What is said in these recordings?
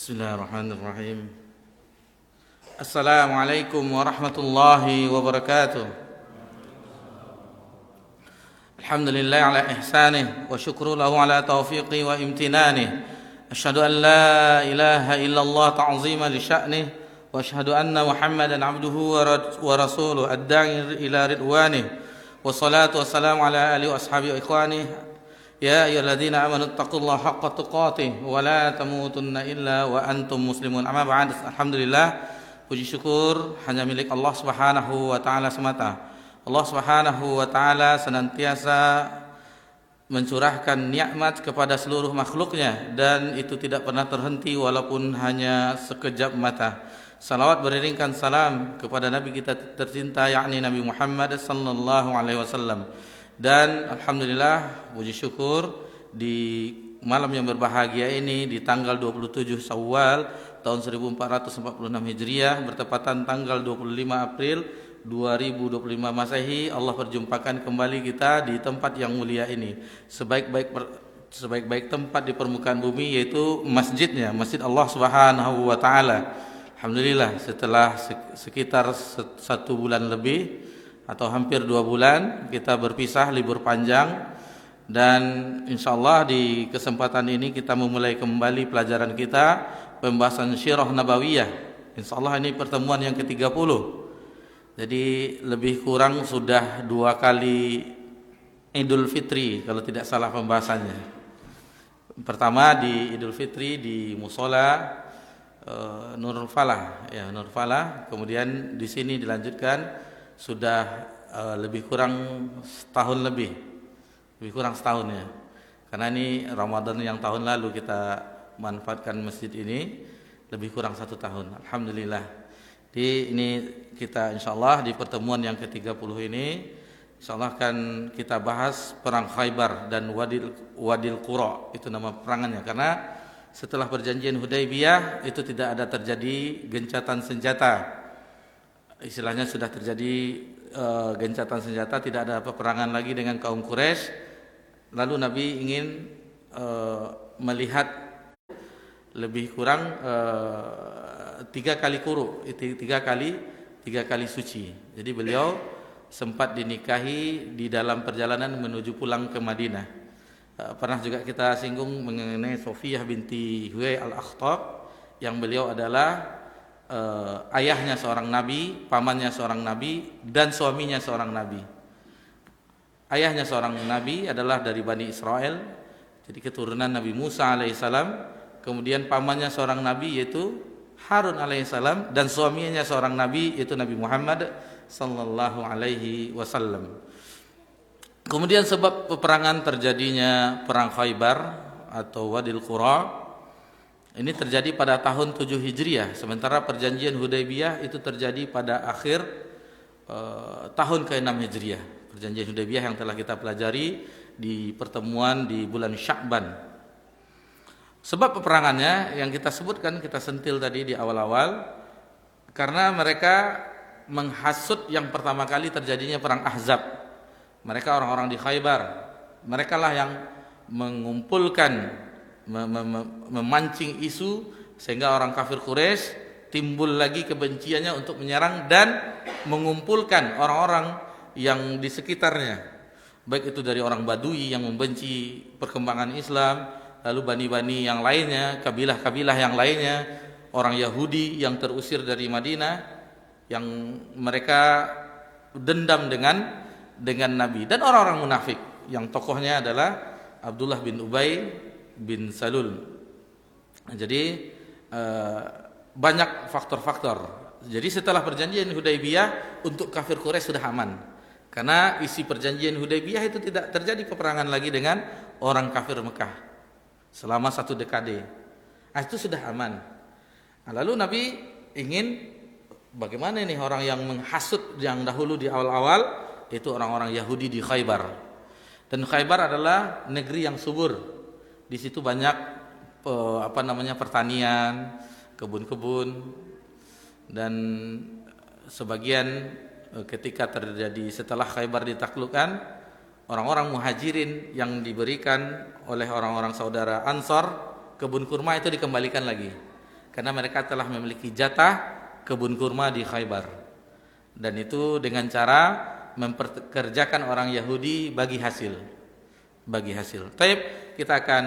Bismillahirrahmanirrahim. Assalamualaikum warahmatullahi wabarakatuh. Alhamdulillah ala ihsanih wa syukru lahu ala taufiqi wa imtinanih. Asyhadu an la ilaha illallah ta'zima li sya'nih wa asyhadu anna Muhammadan abduhu wa rasuluh ad-da'i ila ridwanih. Wassalatu wassalamu ala alihi wa ashabihi wa ikhwanih. Ya ayyuhalladzina amanu taqullaha haqqa tuqatih wa la tamutunna illa wa antum muslimun. Amma ba'd. Alhamdulillah, puji syukur hanya milik Allah Subhanahu wa taala semata. Allah Subhanahu wa taala senantiasa mencurahkan nikmat kepada seluruh makhluknya dan itu tidak pernah terhenti walaupun hanya sekejap mata. Salawat beriringkan salam kepada Nabi kita tercinta yakni Nabi Muhammad sallallahu alaihi wasallam. Dan alhamdulillah, puji syukur di malam yang berbahagia ini di tanggal 27 Syawal tahun 1446 Hijriah bertepatan tanggal 25 April 2025 Masehi, Allah perjumpakan kembali kita di tempat yang mulia ini. Sebaik-baik tempat di permukaan bumi yaitu masjidnya, Masjid Allah Subhanahu wa taala. Alhamdulillah, setelah sekitar 1 bulan lebih atau hampir 2 bulan kita berpisah libur panjang, dan insyaallah di kesempatan ini kita memulai kembali pelajaran kita pembahasan Sirah Nabawiyah. Insyaallah ini pertemuan yang ke-30. Jadi lebih kurang sudah 2 kali Idul Fitri kalau tidak salah pembahasannya. Pertama di Idul Fitri di Musola Nurul Falah, ya Nurul Falah. Kemudian di sini dilanjutkan sudah lebih kurang setahun lebih kurang setahun ya, karena ini Ramadan yang tahun lalu kita manfaatkan masjid ini lebih kurang 1 tahun. Alhamdulillah, ini kita insyaallah di pertemuan yang ke-30 ini insyaallah akan kita bahas perang Khaybar dan Wadil Qura, itu nama perangannya, karena setelah perjanjian Hudaybiyah itu tidak ada terjadi gencatan senjata. Istilahnya sudah terjadi gencatan senjata, tidak ada peperangan lagi dengan kaum Quraisy. Lalu Nabi ingin melihat lebih kurang 3 kali quru, 3 kali suci. Jadi beliau sempat dinikahi di dalam perjalanan menuju pulang ke Madinah. Pernah juga kita singgung mengenai Sofiyah binti Huyai al-Akhtab, yang beliau adalah ayahnya seorang nabi, pamannya seorang nabi, dan suaminya seorang nabi. Ayahnya seorang nabi adalah dari Bani Israel, jadi keturunan Nabi Musa alaihissalam. Kemudian pamannya seorang nabi yaitu Harun alaihissalam, dan suaminya seorang nabi yaitu Nabi Muhammad sallallahu alaihi wasallam. Kemudian sebab peperangan terjadinya perang Khaybar atau Wadil Qura ini terjadi pada tahun 7 Hijriah, sementara perjanjian Hudaybiyah itu terjadi pada akhir tahun ke-6 Hijriah. Perjanjian Hudaybiyah yang telah kita pelajari di pertemuan di bulan Sya'ban. Sebab peperangannya yang kita sebutkan, kita sentil tadi di awal-awal, karena mereka menghasut yang pertama kali terjadinya perang Ahzab. Mereka orang-orang di Khaybar, mereka lah yang mengumpulkan, memancing isu sehingga orang kafir Quraisy timbul lagi kebenciannya untuk menyerang dan mengumpulkan orang-orang yang di sekitarnya, baik itu dari orang Badui yang membenci perkembangan Islam, lalu bani-bani yang lainnya, kabilah-kabilah yang lainnya, orang Yahudi yang terusir dari Madinah yang mereka dendam dengan Nabi, dan orang-orang munafik yang tokohnya adalah Abdullah bin Ubay bin Salul. Jadi banyak faktor-faktor. Jadi setelah perjanjian Hudaybiyah untuk kafir Quraisy sudah aman, karena isi perjanjian Hudaybiyah itu tidak terjadi peperangan lagi dengan orang kafir Mekah selama 1 dekade. Itu sudah aman. Lalu Nabi ingin bagaimana nih orang yang menghasut yang dahulu di awal-awal, itu orang-orang Yahudi di Khaybar. Dan Khaybar adalah negeri yang subur. Di situ banyak pertanian, kebun-kebun, dan sebagian ketika terjadi setelah Khaybar ditaklukkan, orang-orang muhajirin yang diberikan oleh orang-orang saudara Ansar kebun kurma itu dikembalikan lagi. karena mereka telah memiliki jatah kebun kurma di Khaybar, dan itu dengan cara memperkerjakan orang Yahudi bagi hasil. Taib, kita akan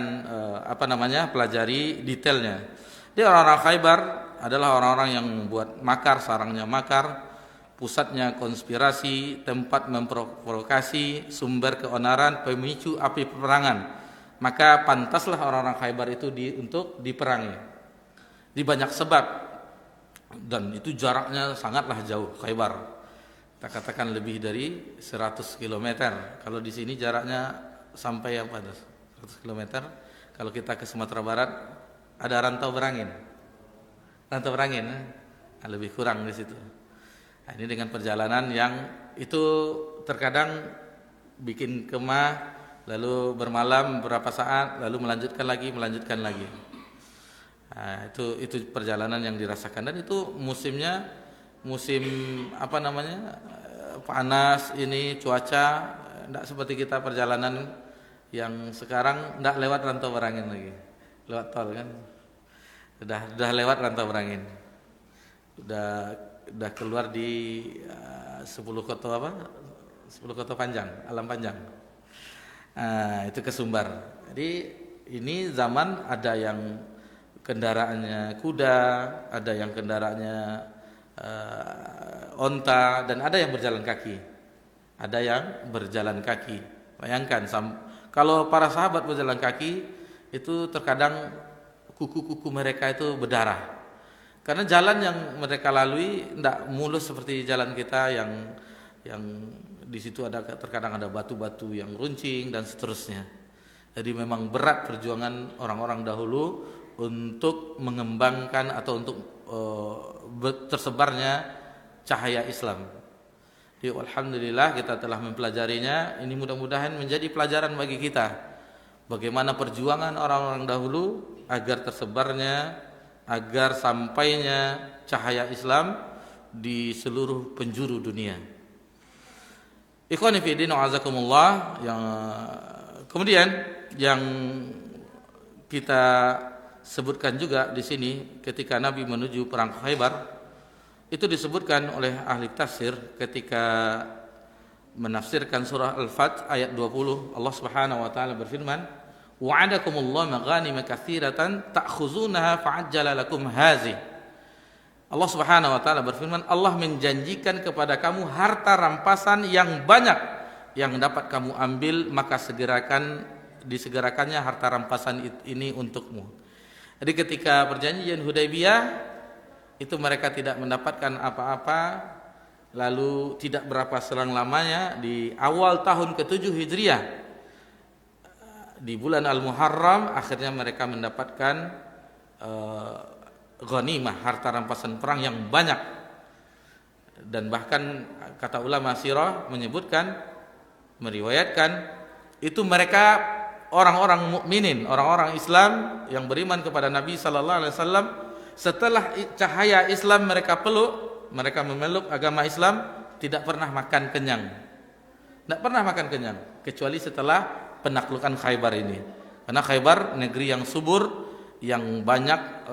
pelajari detailnya. Jadi orang-orang Khaybar adalah orang-orang yang buat makar, sarangnya makar, pusatnya konspirasi, tempat memprovokasi, sumber keonaran, pemicu api peperangan. Maka pantaslah orang-orang Khaybar itu untuk diperangi. Di banyak sebab, dan itu jaraknya sangatlah jauh Khaybar. Kita katakan lebih dari 100 km. Kalau di sini jaraknya sampai 100 km. Kalau kita ke Sumatera Barat ada rantau berangin. Lebih kurang di situ. Nah, ini dengan perjalanan yang itu terkadang bikin kemah, lalu bermalam beberapa saat, lalu melanjutkan lagi. Nah, itu perjalanan yang dirasakan, dan itu musim panas, ini cuaca tidak seperti kita perjalanan yang sekarang, tidak lewat rantau berangin lagi, lewat tol kan, sudah lewat rantau berangin, sudah keluar di 10 kota panjang, alam panjang. Nah, itu ke Sumbar. Jadi ini zaman ada yang kendaraannya kuda, ada yang kendaraannya onta, dan ada yang berjalan kaki. Bayangkan kalau para sahabat berjalan kaki itu terkadang kuku-kuku mereka itu berdarah, karena jalan yang mereka lalui tidak mulus seperti jalan kita yang di situ terkadang ada batu-batu yang runcing dan seterusnya. Jadi memang berat perjuangan orang-orang dahulu untuk mengembangkan atau untuk tersebarnya cahaya Islam. Jadi alhamdulillah kita telah mempelajarinya. Ini mudah-mudahan menjadi pelajaran bagi kita bagaimana perjuangan orang-orang dahulu agar tersebarnya, agar sampainya cahaya Islam di seluruh penjuru dunia. Ikhwani fi din wa'azakumullah, kemudian yang kita sebutkan juga di sini ketika Nabi menuju perang Khaybar, itu disebutkan oleh ahli tafsir ketika menafsirkan surah Al-Fath ayat 20. Allah Subhanahu wa taala berfirman, wa'adakumullahu maghanima katsiratan ta'khuzunaha fa'ajjala lakum hazihi. Allah Subhanahu wa taala berfirman, Allah menjanjikan kepada kamu harta rampasan yang banyak yang dapat kamu ambil, maka disegerakannya harta rampasan ini untukmu. Jadi ketika perjanjian Hudaybiyah itu mereka tidak mendapatkan apa-apa, lalu tidak berapa selang lamanya di awal tahun ke-7 Hijriah di bulan Al-Muharram akhirnya mereka mendapatkan ghanimah, harta rampasan perang yang banyak. Dan bahkan kata ulama sirah menyebutkan, meriwayatkan, itu mereka orang-orang mukminin, orang-orang Islam yang beriman kepada Nabi sallallahu alaihi wasallam, setelah cahaya Islam mereka peluk, mereka memeluk agama Islam, tidak pernah makan kenyang. Tidak pernah makan kenyang kecuali setelah penaklukan Khaybar ini. Karena Khaybar negeri yang subur, yang banyak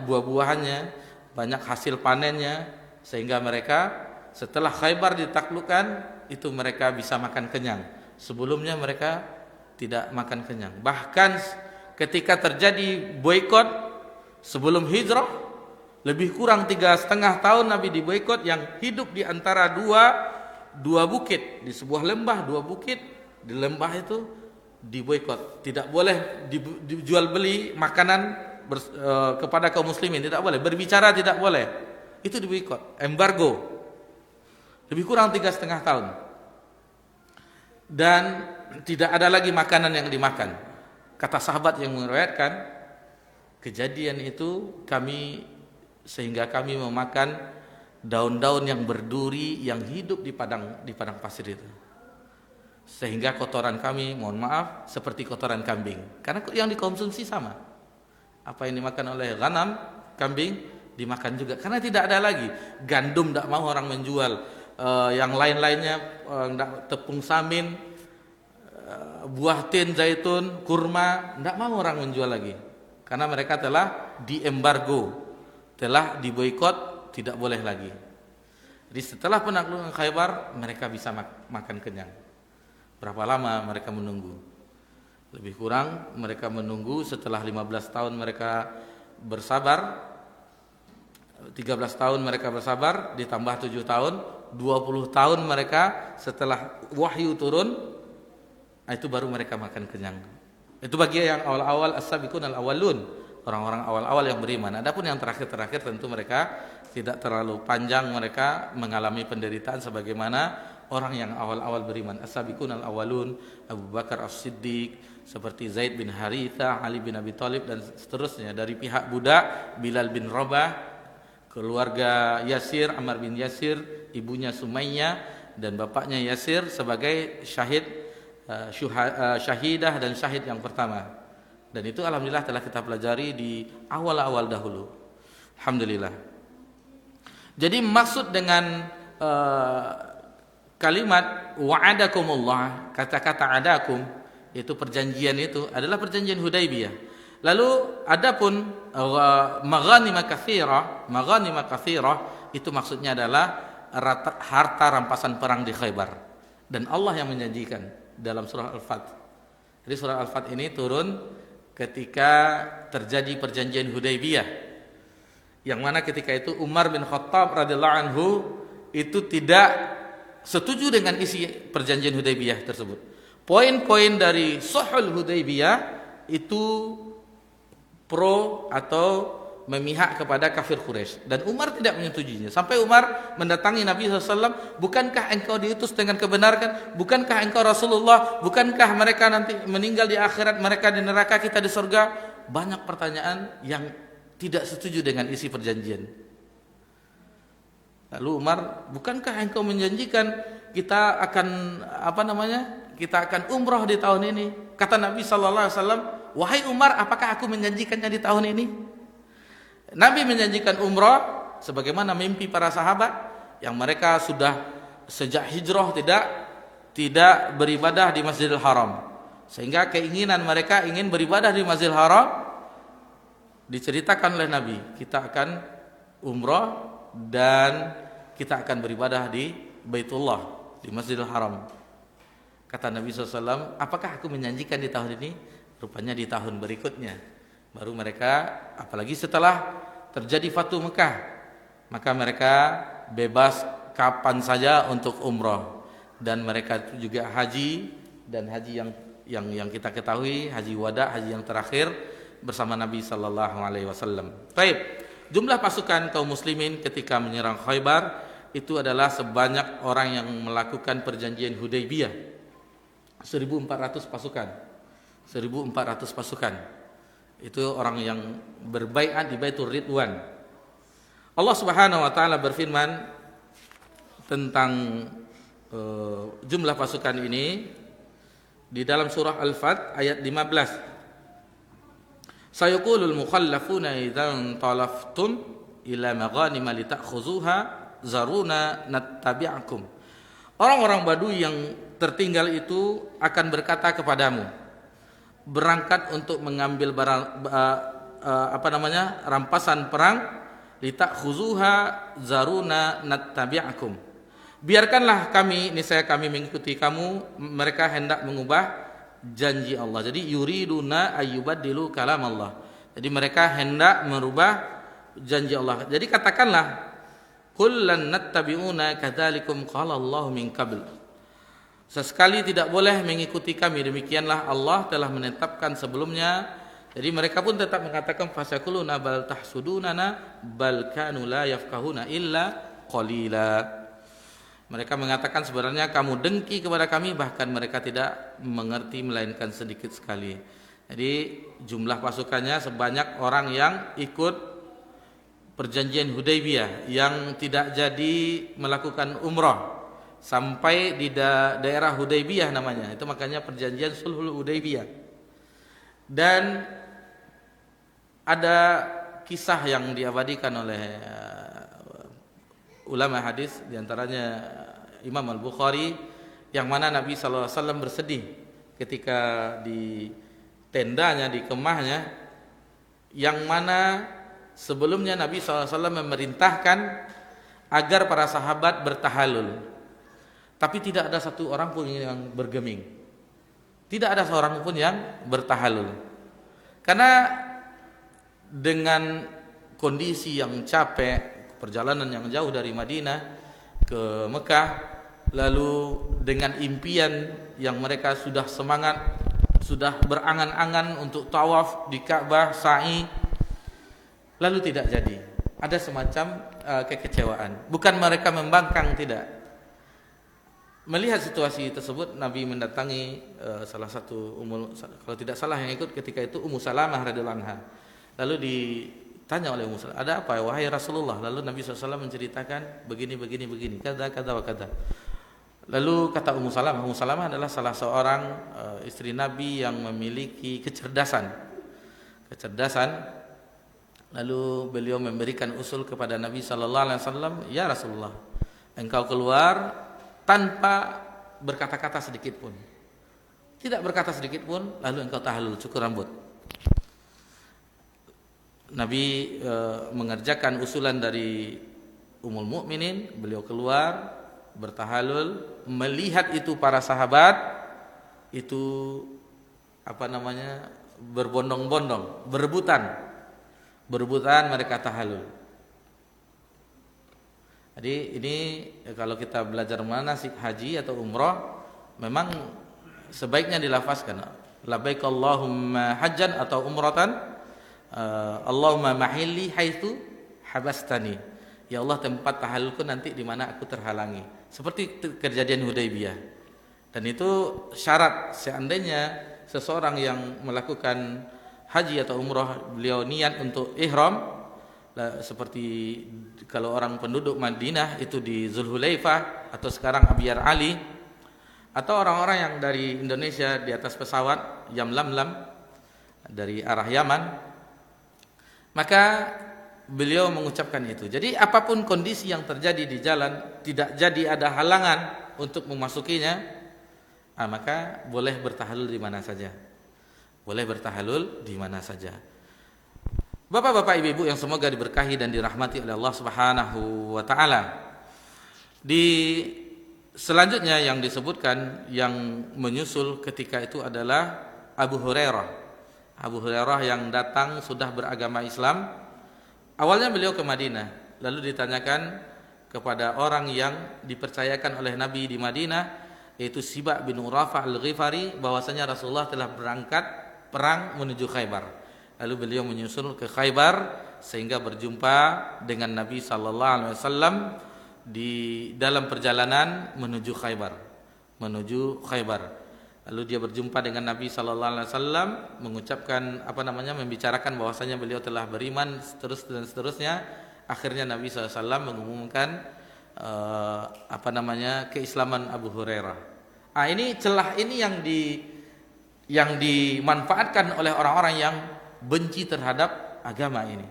buah-buahannya, banyak hasil panennya, sehingga mereka setelah Khaybar ditaklukkan itu mereka bisa makan kenyang. Sebelumnya mereka tidak makan kenyang. Bahkan ketika terjadi boikot sebelum hijrah, lebih kurang 3,5 tahun Nabi diboikot, yang hidup di antara dua bukit, di sebuah lembah, 2 bukit di lembah itu diboikot, tidak boleh dijual beli makanan kepada kaum muslimin, tidak boleh berbicara, tidak boleh, itu diboikot, embargo, lebih kurang 3,5 tahun, dan tidak ada lagi makanan yang dimakan. Kata sahabat yang meriwayatkan kejadian itu, sehingga kami memakan daun-daun yang berduri yang hidup di padang pasir itu. Sehingga kotoran kami, mohon maaf, seperti kotoran kambing. Karena yang dikonsumsi sama. Apa yang dimakan oleh ghanam, kambing, dimakan juga. Karena tidak ada lagi. Gandum tidak mau orang menjual. Yang lain-lainnya, tepung samin, buah tin, zaitun, kurma, tidak mau orang menjual lagi. karena mereka telah diembargo, telah diboikot, tidak boleh lagi. Jadi setelah penaklukan Khaybar mereka bisa makan kenyang. Berapa lama mereka menunggu? Lebih kurang mereka menunggu setelah 15 tahun mereka bersabar, 13 tahun mereka bersabar, ditambah 7 tahun, 20 tahun mereka setelah wahyu turun, itu baru mereka makan kenyang. Itu bagi yang awal-awal as-sabiqun al-awwalun, orang-orang awal-awal yang beriman. Adapun yang terakhir-terakhir tentu mereka tidak terlalu panjang mereka mengalami penderitaan sebagaimana orang yang awal-awal beriman. As-sabiqun al-awwalun, Abu Bakar As-Siddiq, seperti Zaid bin Haritha, Ali bin Abi Thalib dan seterusnya. Dari pihak budak Bilal bin Rabah, keluarga Yasir, Ammar bin Yasir, ibunya Sumayyah dan bapaknya Yasir sebagai syahid, syahidah dan syahid yang pertama. Dan itu alhamdulillah telah kita pelajari di awal-awal dahulu. Alhamdulillah. Jadi maksud dengan kalimat wa'adakumullah, kata-kata adakum, itu perjanjian itu adalah perjanjian Hudaybiyah. Lalu adapun maghanimah katsirah itu maksudnya adalah harta rampasan perang di Khaybar. Dan Allah yang menjanjikan dalam surah Al-Fath. Jadi surah Al-Fath ini turun ketika terjadi perjanjian Hudaybiyah, yang mana ketika itu Umar bin Khattab radhiyallahu anhu itu tidak setuju dengan isi perjanjian Hudaybiyah tersebut. Poin-poin dari Sulhul Hudaybiyah itu pro atau memihak kepada kafir Quraisy, dan Umar tidak menyetujuinya. Sampai Umar mendatangi Nabi SAW, bukankah engkau diutus dengan kebenaran? Bukankah engkau Rasulullah? Bukankah mereka nanti meninggal di akhirat, mereka di neraka, kita di surga? Banyak pertanyaan yang tidak setuju dengan isi perjanjian. Lalu Umar, bukankah engkau menjanjikan kita akan kita akan umroh di tahun ini? Kata Nabi SAW, wahai Umar, apakah aku menjanjikannya di tahun ini? Nabi menjanjikan umrah sebagaimana mimpi para sahabat yang mereka sudah sejak hijrah tidak beribadah di Masjidil Haram, sehingga keinginan mereka ingin beribadah di Masjidil Haram diceritakan oleh Nabi, kita akan umrah dan kita akan beribadah di Baitullah, di Masjidil Haram. Kata Nabi SAW, apakah aku menjanjikan di tahun ini? Rupanya di tahun berikutnya baru mereka, apalagi setelah terjadi Fatu Mekah, maka mereka bebas kapan saja untuk umrah, dan mereka juga haji, dan haji yang kita ketahui haji wada, haji yang terakhir bersama Nabi sallallahu alaihi wasallam. Baik, jumlah pasukan kaum muslimin ketika menyerang Khaybar itu adalah sebanyak orang yang melakukan perjanjian Hudaybiyah, 1.400 pasukan. 1.400 pasukan. Itu orang yang berbaiat di Baitur Ridwan. Allah Subhanahu wa taala berfirman tentang jumlah pasukan ini di dalam surah Al-Fath ayat 15. Sayaqulul mukhallafuna idzan talaftum ila maghanim litakhuzuha zaruna nattabi'akum. Orang-orang Badui yang tertinggal itu akan berkata kepadamu, berangkat untuk mengambil barang rampasan perang, litakhuzuha zaruna nattabi'akum, biarkanlah kami, niscaya kami mengikuti kamu. Mereka hendak mengubah janji Allah. Jadi yuriduna ayyubaddilu kalam Allah, jadi mereka hendak merubah janji Allah. Jadi katakanlah, kullan nattabi'una kadzalikum qala Allah min qabl, sesekali tidak boleh mengikuti kami, demikianlah Allah telah menetapkan sebelumnya. Jadi mereka pun tetap mengatakan fasakuluna bal tahsudunana bal kanu la yafqahuna illa qalila. Mereka mengatakan sebenarnya kamu dengki kepada kami, bahkan mereka tidak mengerti melainkan sedikit sekali. Jadi jumlah pasukannya sebanyak orang yang ikut perjanjian Hudaybiyah yang tidak jadi melakukan umrah sampai di daerah Hudaybiyah namanya. Itu makanya perjanjian Sulhul Hudaybiyah. Dan ada kisah yang diabadikan oleh ulama hadis, diantaranya Imam Al-Bukhari, yang mana Nabi SAW bersedih ketika di tendanya, di kemahnya, yang mana sebelumnya Nabi SAW memerintahkan agar para sahabat bertahalul, tapi tidak ada satu orang pun yang bergeming, tidak ada seorang pun yang bertahalul, karena dengan kondisi yang capek, perjalanan yang jauh dari Madinah ke Mekah, lalu dengan impian yang mereka sudah semangat, sudah berangan-angan untuk tawaf di Ka'bah, sa'i, lalu tidak jadi. Ada semacam kekecewaan. Bukan mereka membangkang, tidak. Melihat situasi tersebut, Nabi mendatangi salah satu kalau tidak salah yang ikut ketika itu Ummu Salamah radhiyallahu anha. Lalu ditanya oleh Ummu Salamah, ada apa wahai Rasulullah? Lalu Nabi SAW menceritakan begini, kata wa kata. Lalu kata Ummu Salamah adalah salah seorang istri Nabi yang memiliki kecerdasan. Lalu beliau memberikan usul kepada Nabi sallallahu alaihi wasallam, "Ya Rasulullah, engkau keluar tanpa berkata-kata sedikit pun. Tidak berkata sedikit pun, lalu engkau tahallul, cukur rambut." Nabi mengerjakan usulan dari Ummul Mukminin, beliau keluar bertahallul, melihat itu para sahabat itu berbondong-bondong, berebutan mereka tahallul. Jadi ini kalau kita belajar manasik haji atau umrah, memang sebaiknya dilafazkan labbaik Allahumma hajjan atau umratan, Allahumma mahilli haitsu habastani. Ya Allah, tempat tahallulku nanti di mana aku terhalangi. Seperti kejadian Hudaybiyah. Dan itu syarat seandainya seseorang yang melakukan haji atau umrah, beliau niat untuk ihram, seperti kalau orang penduduk Madinah itu di Zulhulaifah atau sekarang Abiyar Ali, atau orang-orang yang dari Indonesia di atas pesawat Yamlamlam dari arah Yaman, maka beliau mengucapkan itu. Jadi apapun kondisi yang terjadi di jalan, tidak jadi ada halangan untuk memasukinya, maka boleh bertahallul di mana saja. Boleh bertahallul di mana saja. Bapak-bapak, ibu-ibu yang semoga diberkahi dan dirahmati oleh Allah Subhanahu wa taala. Di selanjutnya yang disebutkan yang menyusul ketika itu adalah Abu Hurairah. Abu Hurairah yang datang sudah beragama Islam. Awalnya beliau ke Madinah, lalu ditanyakan kepada orang yang dipercayakan oleh Nabi di Madinah, yaitu Sibak bin Urafah al-Ghifari, bahwasanya Rasulullah telah berangkat perang menuju Khaybar. Lalu beliau menyusul ke Khaybar sehingga berjumpa dengan Nabi sallallahu alaihi wasallam di dalam perjalanan menuju Khaybar. Lalu dia berjumpa dengan Nabi sallallahu alaihi wasallam, mengucapkan membicarakan bahwasanya beliau telah beriman dan seterusnya. Akhirnya Nabi sallallahu alaihi wasallam mengumumkan keislaman Abu Hurairah. Ini celah ini yang dimanfaatkan oleh orang-orang yang benci terhadap agama ini.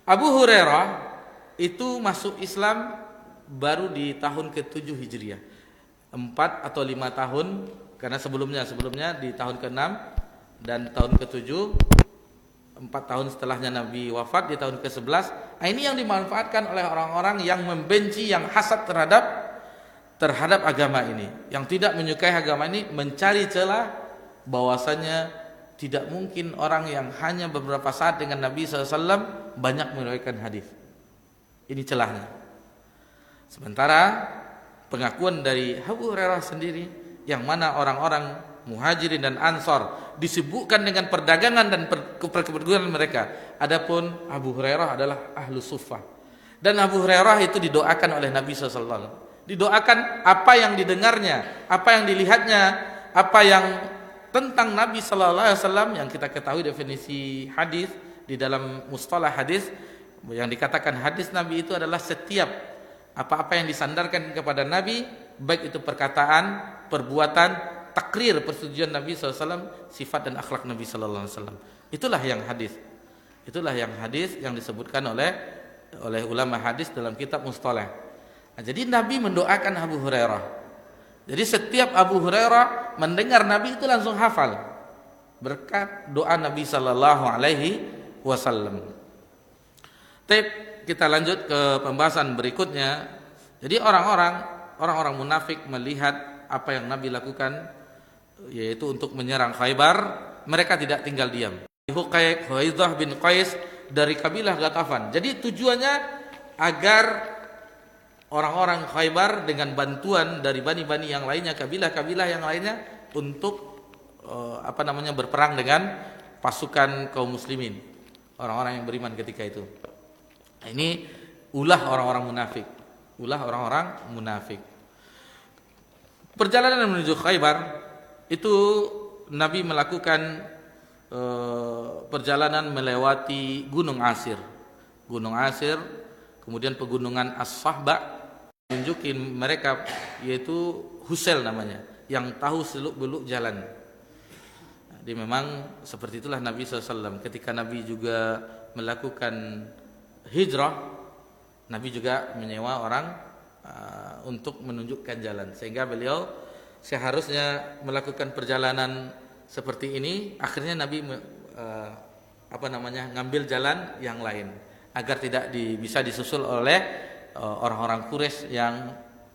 Abu Hurairah itu masuk Islam baru di tahun ke-7 Hijriah. 4 atau 5 tahun, karena sebelumnya di tahun ke-6 dan tahun ke-7, 4 tahun setelahnya Nabi wafat di tahun ke-11. Ini yang dimanfaatkan oleh orang-orang yang membenci, yang hasad terhadap agama ini, yang tidak menyukai agama ini, mencari celah bahwasanya tidak mungkin orang yang hanya beberapa saat dengan Nabi SAW banyak meriwayatkan hadis. Ini celahnya. Sementara pengakuan dari Abu Hurairah sendiri, yang mana orang-orang Muhajirin dan Ansor disibukkan dengan perdagangan dan perkebunan mereka. Adapun Abu Hurairah adalah ahlu suffah. Dan Abu Hurairah itu didoakan oleh Nabi SAW. Didoakan apa yang didengarnya, apa yang dilihatnya, apa yang tentang Nabi sallallahu alaihi wasallam, yang kita ketahui definisi hadis di dalam mustalah hadis, yang dikatakan hadis Nabi itu adalah setiap apa-apa yang disandarkan kepada Nabi, baik itu perkataan, perbuatan, takrir persetujuan Nabi sallallahu alaihi wasallam, sifat dan akhlak Nabi sallallahu alaihi wasallam. Itulah yang hadis. Itulah yang hadis yang disebutkan oleh ulama hadis dalam kitab mustalah. Jadi Nabi mendoakan Abu Hurairah. Jadi setiap Abu Hurairah mendengar Nabi itu langsung hafal berkat doa Nabi sallallahu alaihi wasallam. Baik, kita lanjut ke pembahasan berikutnya. Jadi orang-orang munafik melihat apa yang Nabi lakukan, yaitu untuk menyerang Khaybar, mereka tidak tinggal diam. Huwaidah bin Qais dari kabilah Ghatafan. Jadi tujuannya agar orang-orang Khaybar dengan bantuan dari bani-bani yang lainnya, kabilah-kabilah yang lainnya untuk berperang dengan pasukan kaum muslimin, orang-orang yang beriman ketika itu. Ini ulah orang-orang munafik. Perjalanan menuju Khaybar itu Nabi melakukan perjalanan melewati Gunung Asir, kemudian pegunungan As-Sahba, tunjukin mereka, yaitu Husel namanya, yang tahu seluk-beluk jalan. Jadi memang seperti itulah Nabi SAW. Ketika Nabi juga melakukan hijrah, Nabi juga menyewa orang untuk menunjukkan jalan, sehingga beliau seharusnya melakukan perjalanan seperti ini. Akhirnya Nabi ngambil jalan yang lain agar tidak bisa disusul oleh orang-orang Quraisy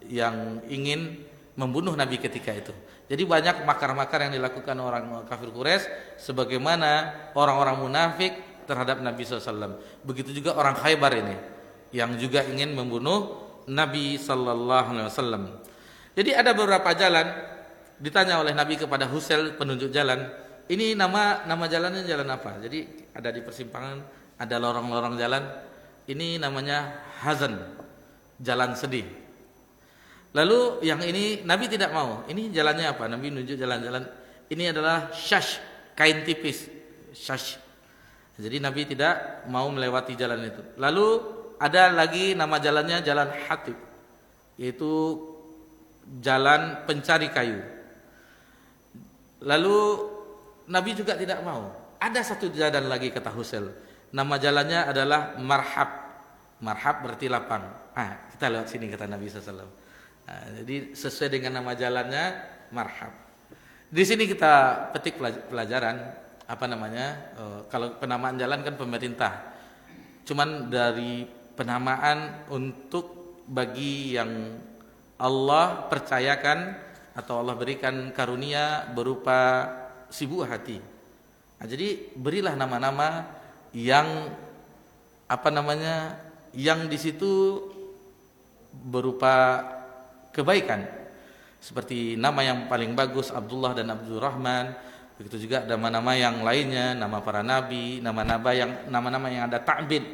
yang ingin membunuh Nabi ketika itu. Jadi banyak makar-makar yang dilakukan orang kafir Quraisy sebagaimana orang-orang munafik terhadap Nabi SAW. Begitu juga orang Khaybar ini yang juga ingin membunuh Nabi SAW. Jadi ada beberapa jalan, ditanya oleh Nabi kepada Husel penunjuk jalan, ini nama jalannya jalan apa? Jadi ada di persimpangan, ada lorong-lorong jalan, ini namanya Hazan, jalan sedih. Lalu yang ini Nabi tidak mau, ini jalannya apa? Nabi nunjuk jalan-jalan, ini adalah Shash, kain tipis, Shash. Jadi Nabi tidak mau melewati jalan itu. Lalu ada lagi nama jalannya jalan Hatib, yaitu jalan pencari kayu. Lalu Nabi juga tidak mau. Ada satu jalan lagi kata Husel, nama jalannya adalah Marhab. Marhab berarti lapang. Kita lewat sini kata Nabi SAW. Jadi sesuai dengan nama jalannya Marhab. Di sini kita petik pelajaran kalau penamaan jalan kan pemerintah. Cuman dari penamaan untuk bagi yang Allah percayakan atau Allah berikan karunia berupa si buah hati. Jadi berilah nama-nama yang yang di situ berupa kebaikan. Seperti nama yang paling bagus Abdullah dan Abdurrahman. Begitu juga nama-nama yang lainnya, nama para nabi, nama-nama yang ada ta'bid.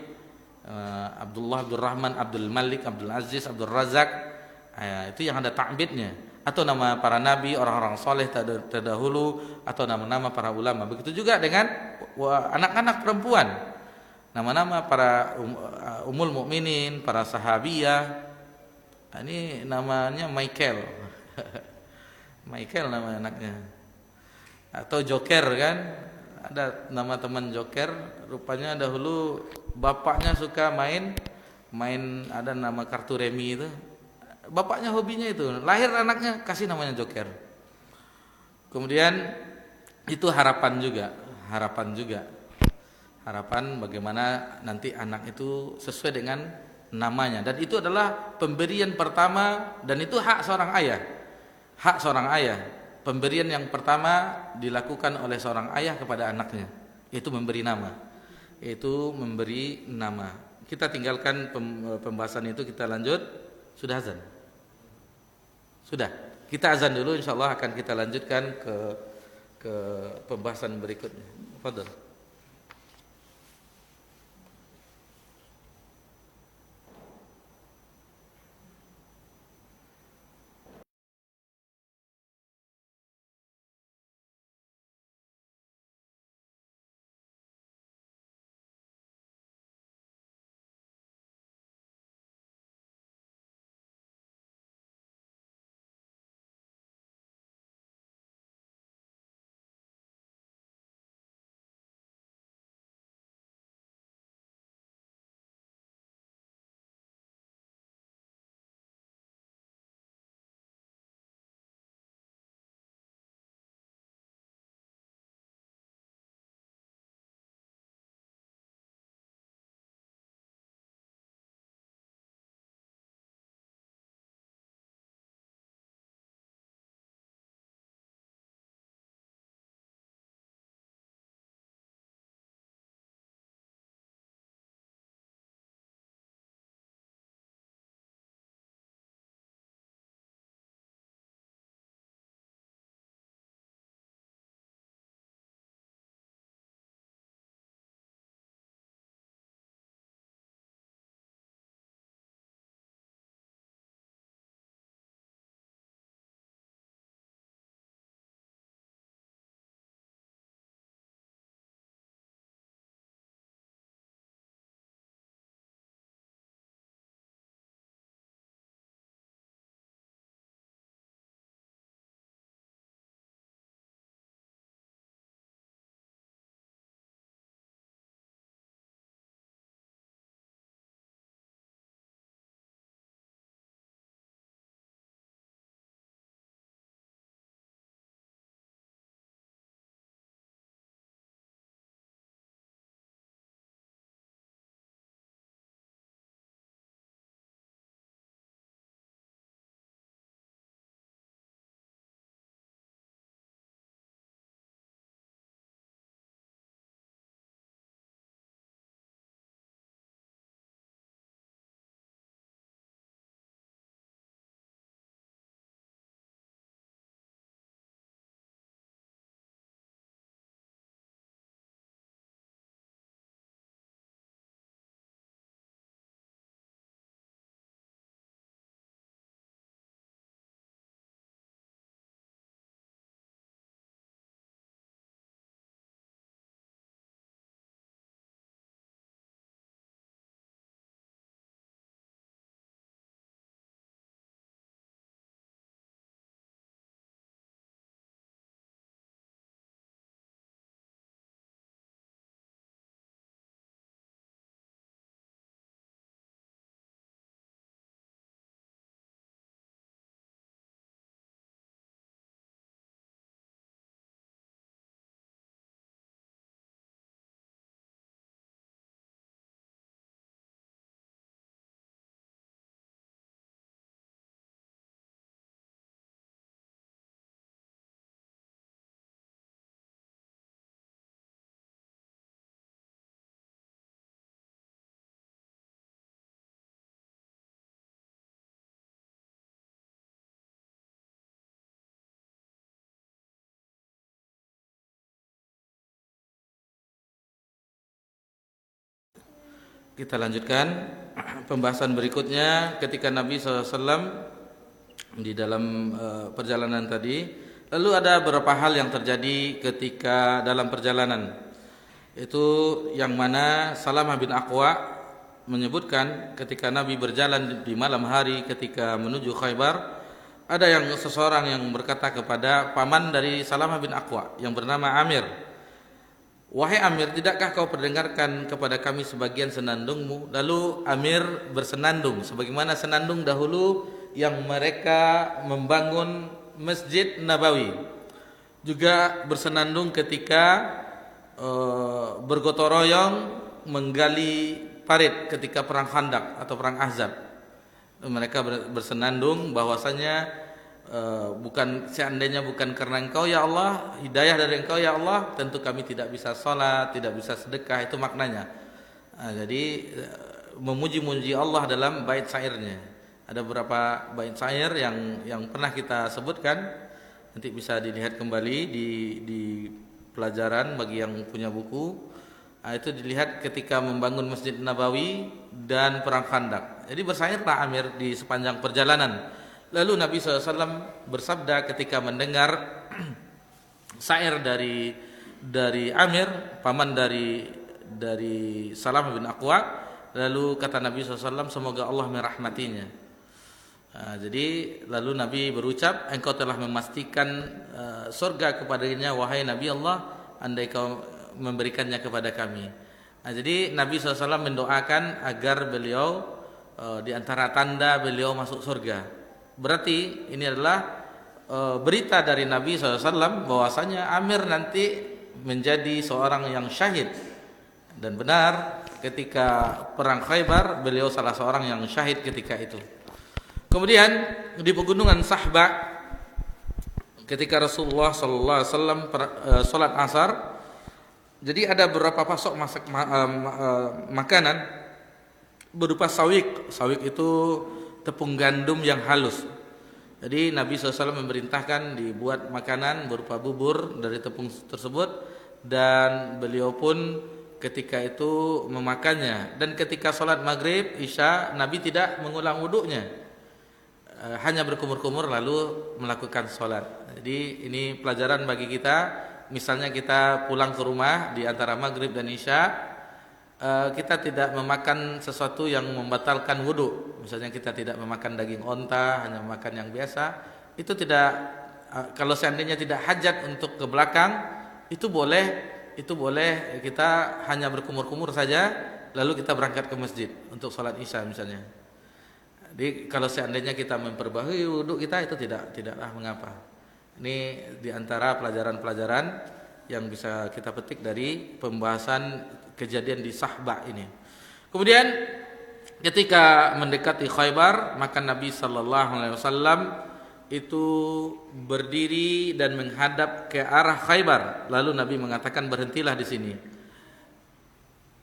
Abdullah, Abdurrahman, Abdul Malik, Abdul Aziz, Abdul Razak. Itu yang ada ta'bidnya. Atau nama para nabi, orang-orang soleh terdahulu, atau nama-nama para ulama. Begitu juga dengan anak-anak perempuan, nama-nama para ummul mukminin, para sahabiyah. Ini namanya Michael. Michael nama anaknya. Atau Joker kan, ada nama teman Joker. Rupanya dahulu bapaknya suka main ada nama kartu remi itu. Bapaknya hobinya itu, lahir anaknya kasih namanya Joker. Kemudian itu harapan bagaimana nanti anak itu sesuai dengan namanya. Dan itu adalah pemberian pertama, dan itu hak seorang ayah. Pemberian yang pertama dilakukan oleh seorang ayah kepada anaknya, yaitu memberi nama. Kita tinggalkan pembahasan itu, kita lanjut. Sudah azan? Sudah. Kita azan dulu, insyaallah akan kita lanjutkan ke pembahasan berikutnya. Fadhal. Kita lanjutkan pembahasan berikutnya ketika Nabi SAW di dalam perjalanan tadi. Lalu ada beberapa hal yang terjadi ketika dalam perjalanan. Itu yang mana Salamah bin Aqwa menyebutkan ketika Nabi berjalan di malam hari ketika menuju Khaybar, ada seseorang yang berkata kepada paman dari Salamah bin Aqwa yang bernama Amir, "Wahai Amir, tidakkah kau perdengarkan kepada kami sebagian senandungmu?" Lalu Amir bersenandung sebagaimana senandung dahulu yang mereka membangun Masjid Nabawi. Juga bersenandung ketika bergotong royong menggali parit ketika perang Khandaq atau perang Ahzab. Mereka bersenandung bahwasanya seandainya bukan karena Engkau ya Allah, hidayah dari Engkau ya Allah, tentu kami tidak bisa sholat, tidak bisa sedekah. Itu maknanya. Jadi memuji-muji Allah dalam bait syairnya. Ada beberapa bait syair yang pernah kita sebutkan, nanti bisa dilihat kembali di pelajaran bagi yang punya buku. Itu dilihat ketika membangun Masjid Nabawi dan perang Khandaq. Jadi bersyairlah Amir di sepanjang perjalanan. Lalu Nabi SAW bersabda ketika mendengar syair dari Amir, paman dari Salamah bin Aqwa. Lalu kata Nabi SAW, semoga Allah merahmatinya. Jadi lalu Nabi berucap, engkau telah memastikan surga kepadanya wahai Nabi Allah, andai kau memberikannya kepada kami. Jadi Nabi SAW mendoakan agar beliau di antara tanda beliau masuk surga. Berarti ini adalah berita dari Nabi SAW bahwasanya Amir nanti menjadi seorang yang syahid. Dan benar ketika perang Khaybar beliau salah seorang yang syahid ketika itu. Kemudian di pegunungan Sahba ketika Rasulullah SAW sholat asar, jadi ada beberapa pasok makanan berupa sawik. Sawik itu tepung gandum yang halus. Jadi Nabi SAW memerintahkan dibuat makanan berupa bubur dari tepung tersebut, dan beliau pun ketika itu memakannya. Dan ketika sholat maghrib, isya, Nabi tidak mengulang wuduknya, hanya berkumur-kumur lalu melakukan sholat. Jadi ini pelajaran bagi kita. Misalnya kita pulang ke rumah di antara maghrib dan isya, kita tidak memakan sesuatu yang membatalkan wudhu. Misalnya kita tidak memakan daging onta, hanya memakan yang biasa. Itu tidak, kalau seandainya tidak hajat untuk ke belakang, itu boleh kita hanya berkumur-kumur saja, lalu kita berangkat ke masjid untuk sholat isya misalnya. Jadi kalau seandainya kita memperbaharui wudhu kita, itu tidaklah mengapa. Ini diantara pelajaran-pelajaran yang bisa kita petik dari pembahasan kejadian di Sahba ini. Kemudian ketika mendekati Khaybar, maka Nabi SAW itu berdiri dan menghadap ke arah Khaybar. Lalu Nabi mengatakan, berhentilah di sini.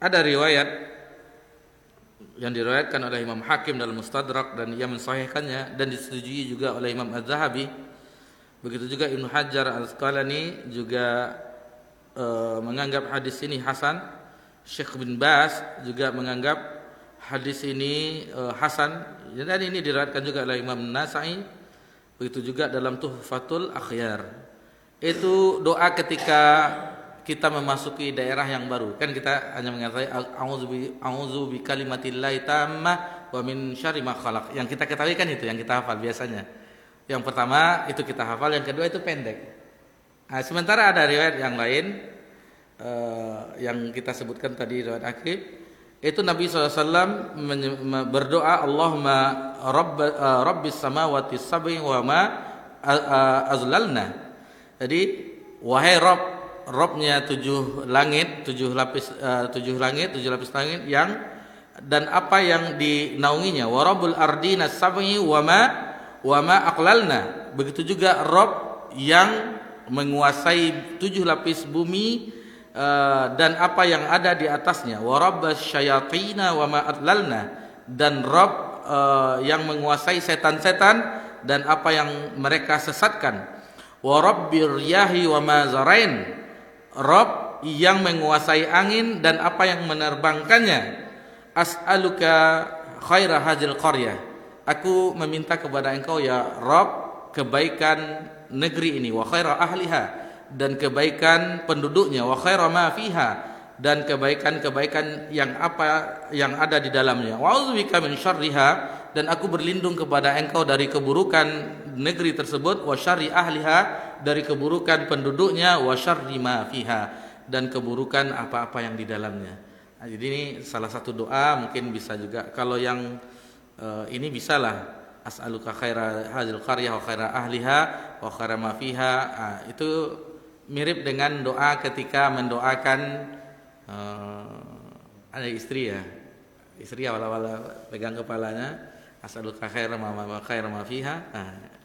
Ada riwayat yang diriwayatkan oleh Imam Hakim dalam Mustadrak dan ia mensahihkannya dan disetujui juga oleh Imam Az-Zahabi. Begitu juga Ibnu Hajar Al-Asqalani juga menganggap hadis ini hasan. Syekh bin Baz juga menganggap hadis ini hasan. Dan ini diriwayatkan juga oleh Imam Nasa'i. Begitu juga dalam Tuhfatul Akhyar. Itu doa ketika kita memasuki daerah yang baru. Kan kita hanya mengatakan a'udzu bi kalimatillahi tammah wa min syarri ma khalaq. Yang kita ketahui kan itu yang kita hafal biasanya. Yang pertama itu kita hafal, yang kedua itu pendek. Nah, sementara ada riwayat yang lain yang kita sebutkan tadi, riwayat Akib, itu Nabi SAW berdoa, Allahumma rabbis samawati sab'i wa ma azlalna. Jadi wahai Robnya tujuh langit, tujuh lapis langit yang dan apa yang dinaunginya. Wa rabbul ardina sab'i wa ma aqlalna. Begitu juga Rob yang menguasai tujuh lapis bumi dan apa yang ada di atasnya. Wa rabbas syayatina wa ma adlalna. Dan Rob yang menguasai setan-setan dan apa yang mereka sesatkan. Wa rabbir riyahi wa ma zarain. Rob yang menguasai angin dan apa yang menerbangkannya. as'aluka khaira hadzal qaryah. Aku meminta kepada engkau ya Rabb kebaikan negeri ini, wa khaira ahliha, dan kebaikan penduduknya, wa khaira ma fiha, dan kebaikan-kebaikan yang ada di dalamnya. Wa a'udzubika min syarriha, dan aku berlindung kepada engkau dari keburukan negeri tersebut, wa syarri ahliha, dari keburukan penduduknya, wa syarri ma fiha, dan keburukan apa-apa yang di dalamnya. Nah, jadi ini salah satu doa, mungkin bisa juga kalau yang ini bisalah as'aluka khaira hadzal qaryah wa khaira ahliha wa khaira ma fiha. Itu mirip dengan doa ketika mendoakan ada istri ya. Istri awal-awal pegang kepalanya as'aluka khaira ma fiha.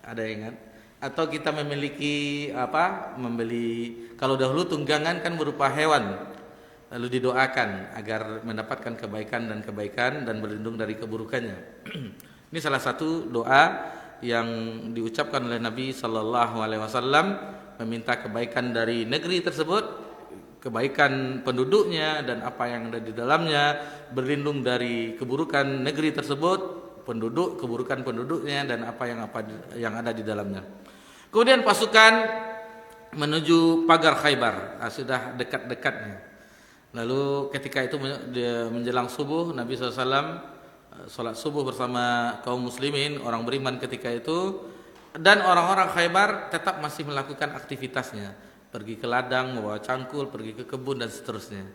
Ada ingat? Atau kita memiliki membeli, kalau dahulu tunggangan kan berupa hewan, lalu didoakan agar mendapatkan kebaikan dan berlindung dari keburukannya. Ini salah satu doa yang diucapkan oleh Nabi sallallahu alaihi wasallam, meminta kebaikan dari negeri tersebut, kebaikan penduduknya dan apa yang ada di dalamnya, berlindung dari keburukan negeri tersebut, keburukan penduduknya dan apa yang ada di dalamnya. Kemudian pasukan menuju pagar Khaybar, sudah dekat-dekatnya. Lalu ketika itu menjelang subuh, Nabi SAW sholat subuh bersama kaum muslimin, orang beriman ketika itu, dan orang-orang Khaybar tetap masih melakukan aktivitasnya, pergi ke ladang, membawa cangkul, pergi ke kebun dan seterusnya.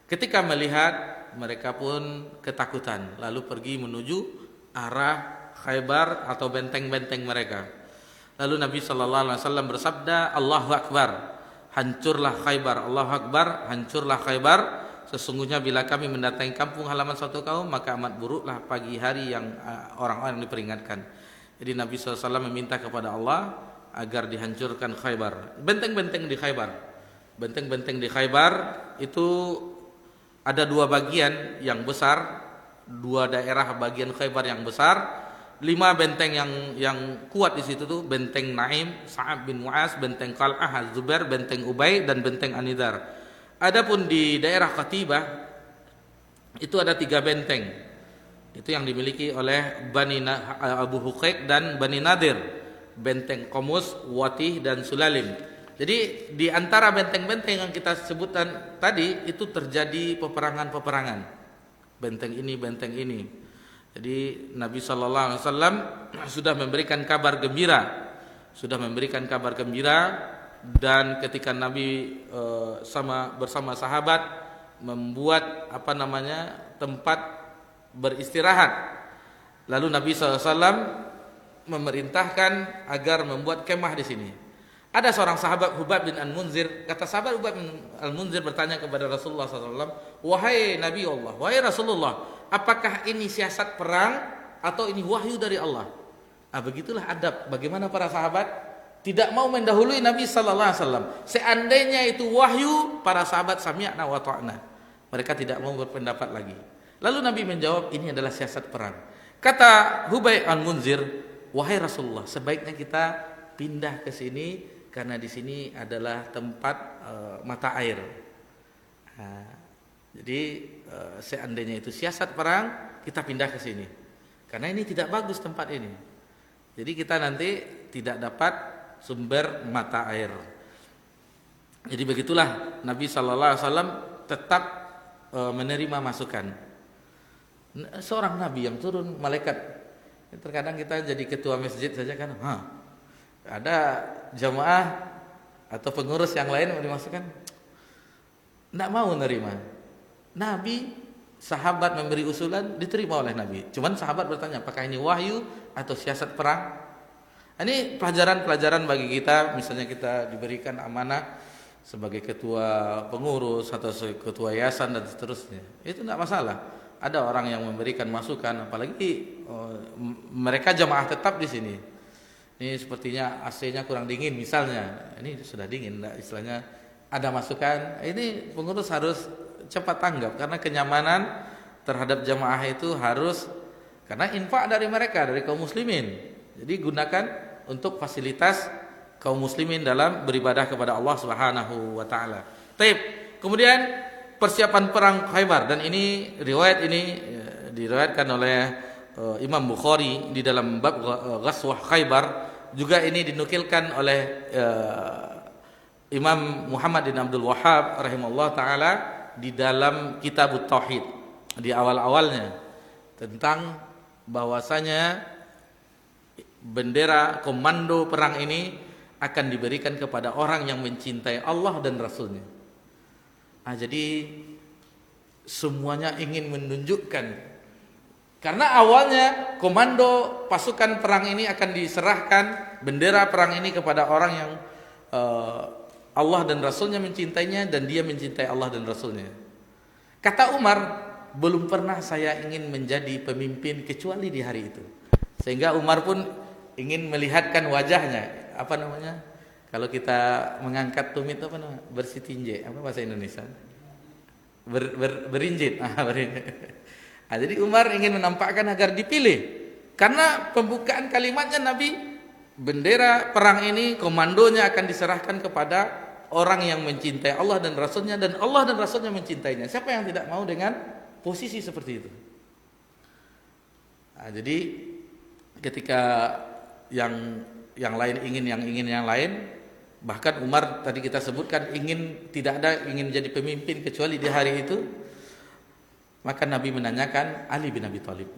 Ketika melihat, mereka pun ketakutan, lalu pergi menuju arah Khaybar atau benteng-benteng mereka. Lalu Nabi SAW bersabda, Allahu Akbar, hancurlah Khaybar, Allahu Akbar, hancurlah Khaybar. Sesungguhnya bila kami mendatangi kampung halaman suatu kaum, maka amat buruklah pagi hari yang orang-orang diperingatkan. Jadi Nabi SAW meminta kepada Allah agar dihancurkan Khaybar. Benteng-benteng di Khaybar, benteng-benteng di Khaybar itu ada dua bagian yang besar, dua daerah bagian Khaybar yang besar. 5 benteng yang kuat di situ tuh, benteng Naim, Sa'ad bin Mu'az, benteng Qal'ah, Az-Zubair, benteng Ubay, dan benteng Anidar. Adapun di daerah Qatibah itu ada 3 benteng. Itu yang dimiliki oleh Abu Huqaiq dan Bani Nadir, benteng Qamus, Watih, dan Sulalim. Jadi di antara benteng-benteng yang kita sebutkan tadi itu terjadi peperangan-peperangan. Benteng ini, benteng ini. Jadi Nabi sallallahu alaihi wasallam sudah memberikan kabar gembira, dan ketika Nabi bersama sahabat membuat tempat beristirahat, lalu Nabi sallallahu alaihi wasallam memerintahkan agar membuat kemah di sini. Ada seorang sahabat Hubab bin Al-Munzir, kata sahabat Hubab bin Al-Munzir bertanya kepada Rasulullah SAW, wahai Nabi Allah, wahai Rasulullah, apakah ini siasat perang atau ini wahyu dari Allah? Begitulah adab. Bagaimana para sahabat tidak mau mendahului Nabi sallallahu alaihi wasallam. Seandainya itu wahyu, para sahabat sami'na wa ta'na. Mereka tidak mau berpendapat lagi. Lalu Nabi menjawab, ini adalah siasat perang. Kata Hubab Al-Munzir, wahai Rasulullah, sebaiknya kita pindah ke sini karena di sini adalah tempat mata air. Jadi seandainya itu siasat perang, kita pindah ke sini. Karena ini tidak bagus tempat ini. Jadi kita nanti tidak dapat sumber mata air. Jadi begitulah Nabi sallallahu alaihi wasallam tetap menerima masukan. Seorang nabi yang turun malaikat. Terkadang kita jadi ketua masjid saja kan, ada jamaah atau pengurus yang lain mau dimasukkan, tidak mau menerima. Nabi, sahabat memberi usulan, diterima oleh Nabi. Cuman sahabat bertanya, apakah ini wahyu atau siasat perang? Ini pelajaran-pelajaran bagi kita. Misalnya kita diberikan amanah sebagai ketua pengurus atau ketua yayasan dan seterusnya, itu tidak masalah. Ada orang yang memberikan masukan, apalagi mereka jamaah tetap di sini. Ini sepertinya AC-nya kurang dingin misalnya. Ini sudah dingin, istilahnya ada masukan. Ini pengurus harus cepat tanggap karena kenyamanan terhadap jamaah itu harus, karena infak dari mereka, dari kaum muslimin. Jadi gunakan untuk fasilitas kaum muslimin dalam beribadah kepada Allah Subhanahu wa taala. Taib. Kemudian persiapan perang Khaybar, dan ini riwayat ini diriwayatkan oleh Imam Bukhari di dalam bab Ghazwah Khaybar. Juga ini dinukilkan oleh Imam Muhammad bin Abdul Wahhab rahimahullah taala di dalam Kitabut Tauhid di awal-awalnya, tentang bahwasanya bendera komando perang ini akan diberikan kepada orang yang mencintai Allah dan Rasulnya. Jadi semuanya ingin menunjukkan, karena awalnya komando pasukan perang ini akan diserahkan bendera perang ini kepada orang yang Allah dan Rasulnya mencintainya, dan dia mencintai Allah dan Rasulnya. Kata Umar, belum pernah saya ingin menjadi pemimpin kecuali di hari itu. Sehingga Umar pun ingin melihatkan wajahnya. Apa namanya? Kalau kita mengangkat tumit apa namanya? Bersitinje. Apa bahasa Indonesia? Berinjit. Jadi Umar ingin menampakkan agar dipilih. Karena pembukaan kalimatnya Nabi, bendera perang ini komandonya akan diserahkan kepada orang yang mencintai Allah dan Rasulnya, dan Allah dan Rasulnya mencintainya. Siapa yang tidak mau dengan posisi seperti itu? Jadi ketika yang lain ingin yang lain, bahkan Umar tadi kita sebutkan tidak ada ingin menjadi pemimpin kecuali di hari itu, maka Nabi menanyakan Ali bin Abi Thalib.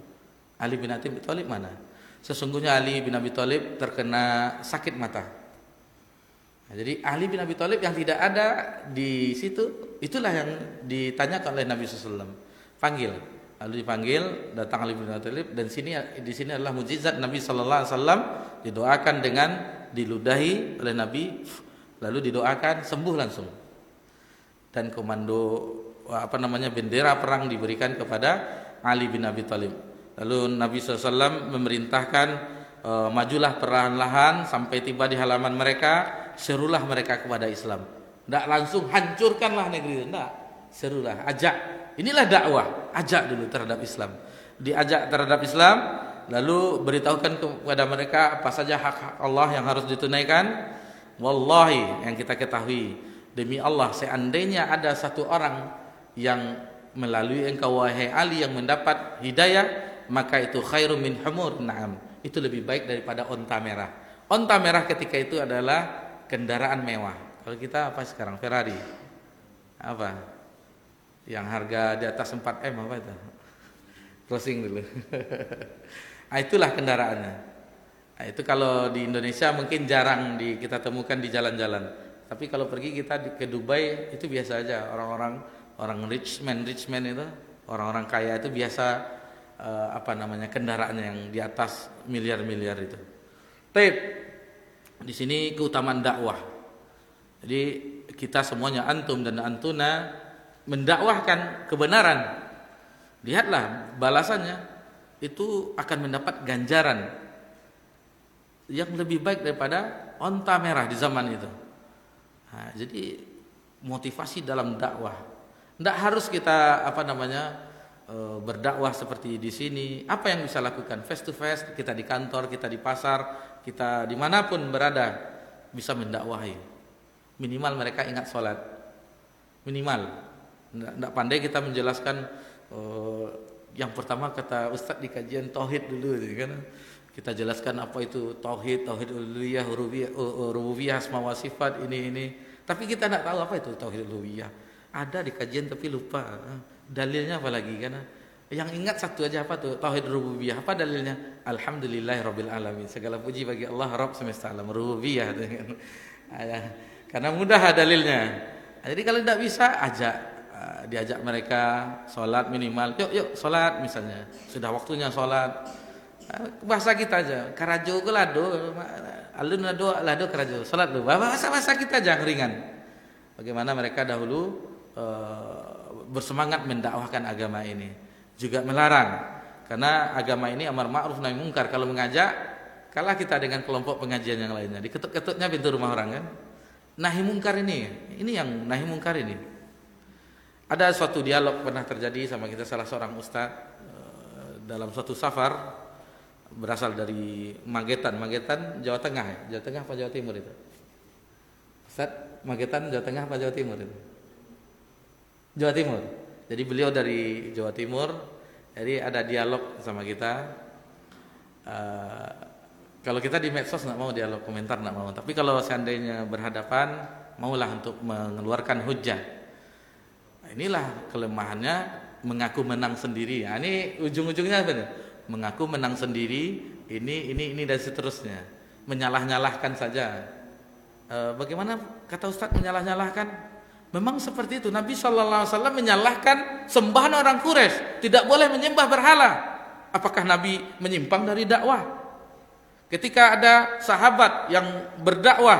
Ali bin Abi Thalib mana? Sesungguhnya Ali bin Abi Thalib terkena sakit mata. Jadi Ali bin Abi Thalib yang tidak ada di situ, itulah yang ditanyakan oleh Nabi SAW. Panggil, lalu dipanggil, datang Ali bin Abi Thalib, dan di sini adalah mukjizat Nabi SAW. Didoakan dengan diludahi oleh Nabi, lalu didoakan sembuh langsung. Dan komando bendera perang diberikan kepada Ali bin Abi Thalib. Lalu Nabi SAW memerintahkan, majulah perlahan-lahan sampai tiba di halaman mereka, serulah mereka kepada Islam. Tidak langsung hancurkanlah negeri itu, tidak. Serulah, ajak. Inilah dakwah, ajak dulu terhadap Islam. Diajak terhadap Islam, lalu beritahukan kepada mereka apa saja hak Allah yang harus ditunaikan. Wallahi, yang kita ketahui, demi Allah, seandainya ada satu orang yang melalui engkau wahai Ali yang mendapat hidayah, maka itu khairum min humur na'am. Itu lebih baik daripada onta merah. Onta merah ketika itu adalah kendaraan mewah. Kalau kita apa sekarang? Ferrari. Apa? Yang harga di atas 4M apa itu? Closing dulu. Itulah kendaraannya. Itu kalau di Indonesia mungkin jarang kita temukan di jalan-jalan. Tapi kalau pergi kita ke Dubai itu biasa aja. Orang rich man itu, orang-orang kaya itu biasa kendaraannya yang di atas miliar-miliar itu. Di sini keutamaan dakwah. Jadi kita semuanya, antum dan antuna, mendakwahkan kebenaran. Lihatlah balasannya, itu akan mendapat ganjaran yang lebih baik daripada onta merah di zaman itu. Jadi motivasi dalam dakwah. Tidak harus kita berdakwah seperti di sini. Apa yang bisa lakukan? Face to face, kita di kantor, kita di pasar, kita dimanapun berada bisa mendakwahi. Minimal mereka ingat sholat. Minimal. Tidak pandai kita menjelaskan. Yang pertama kata Ustadz di kajian tauhid dulu, kan? Kita jelaskan apa itu tauhid uluhiyah, rububiyah, asma wa sifat, ini. Tapi kita tidak tahu apa itu tauhid uluhiyah. Ada di kajian tapi lupa. Dalilnya apa lagi kan? Yang ingat satu aja, apa tuh? Tauhid rububiyah. Apa dalilnya? Alhamdulillahirabbil alamin. Segala puji bagi Allah Rabb semesta alam, rububiyah. Karena mudah dalilnya. Jadi kalau tidak bisa, diajak mereka sholat minimal. Yuk sholat misalnya. Sudah waktunya sholat. Bahasa kita aja. Karajo ke lado, alun lado karajo. Sholat dulu. Bahasa kita aja ringan. Bagaimana mereka dahulu bersemangat mendakwahkan agama ini, juga melarang, karena agama ini amar ma'ruf nahi mungkar. Kalau mengajak, kalah kita dengan kelompok pengajian yang lainnya. Diketuk-ketuknya pintu rumah orang kan. Nahi mungkar ini yang nahi mungkar ini. Ada suatu dialog pernah terjadi sama kita, salah seorang ustaz dalam suatu safar, berasal dari Magetan, Jawa Tengah ya? Jawa Tengah apa Jawa Timur itu? Ustaz, Magetan Jawa Tengah apa Jawa Timur itu? Jawa Timur. Jadi beliau dari Jawa Timur. Jadi ada dialog sama kita. Kalau kita di medsos nggak mau dialog, komentar nggak mau. Tapi kalau seandainya berhadapan, maulah untuk mengeluarkan hujah. Nah, inilah kelemahannya mengaku menang sendiri. Nah, ini ujung-ujungnya apa nih? Mengaku menang sendiri. Ini dan seterusnya. Menyalah-nyalahkan saja. Bagaimana kata Ustadz menyalah-nyalahkan? Memang seperti itu. Nabi SAW menyalahkan sembahan orang Quraisy, tidak boleh menyembah berhala. Apakah Nabi menyimpang dari dakwah? Ketika ada sahabat yang berdakwah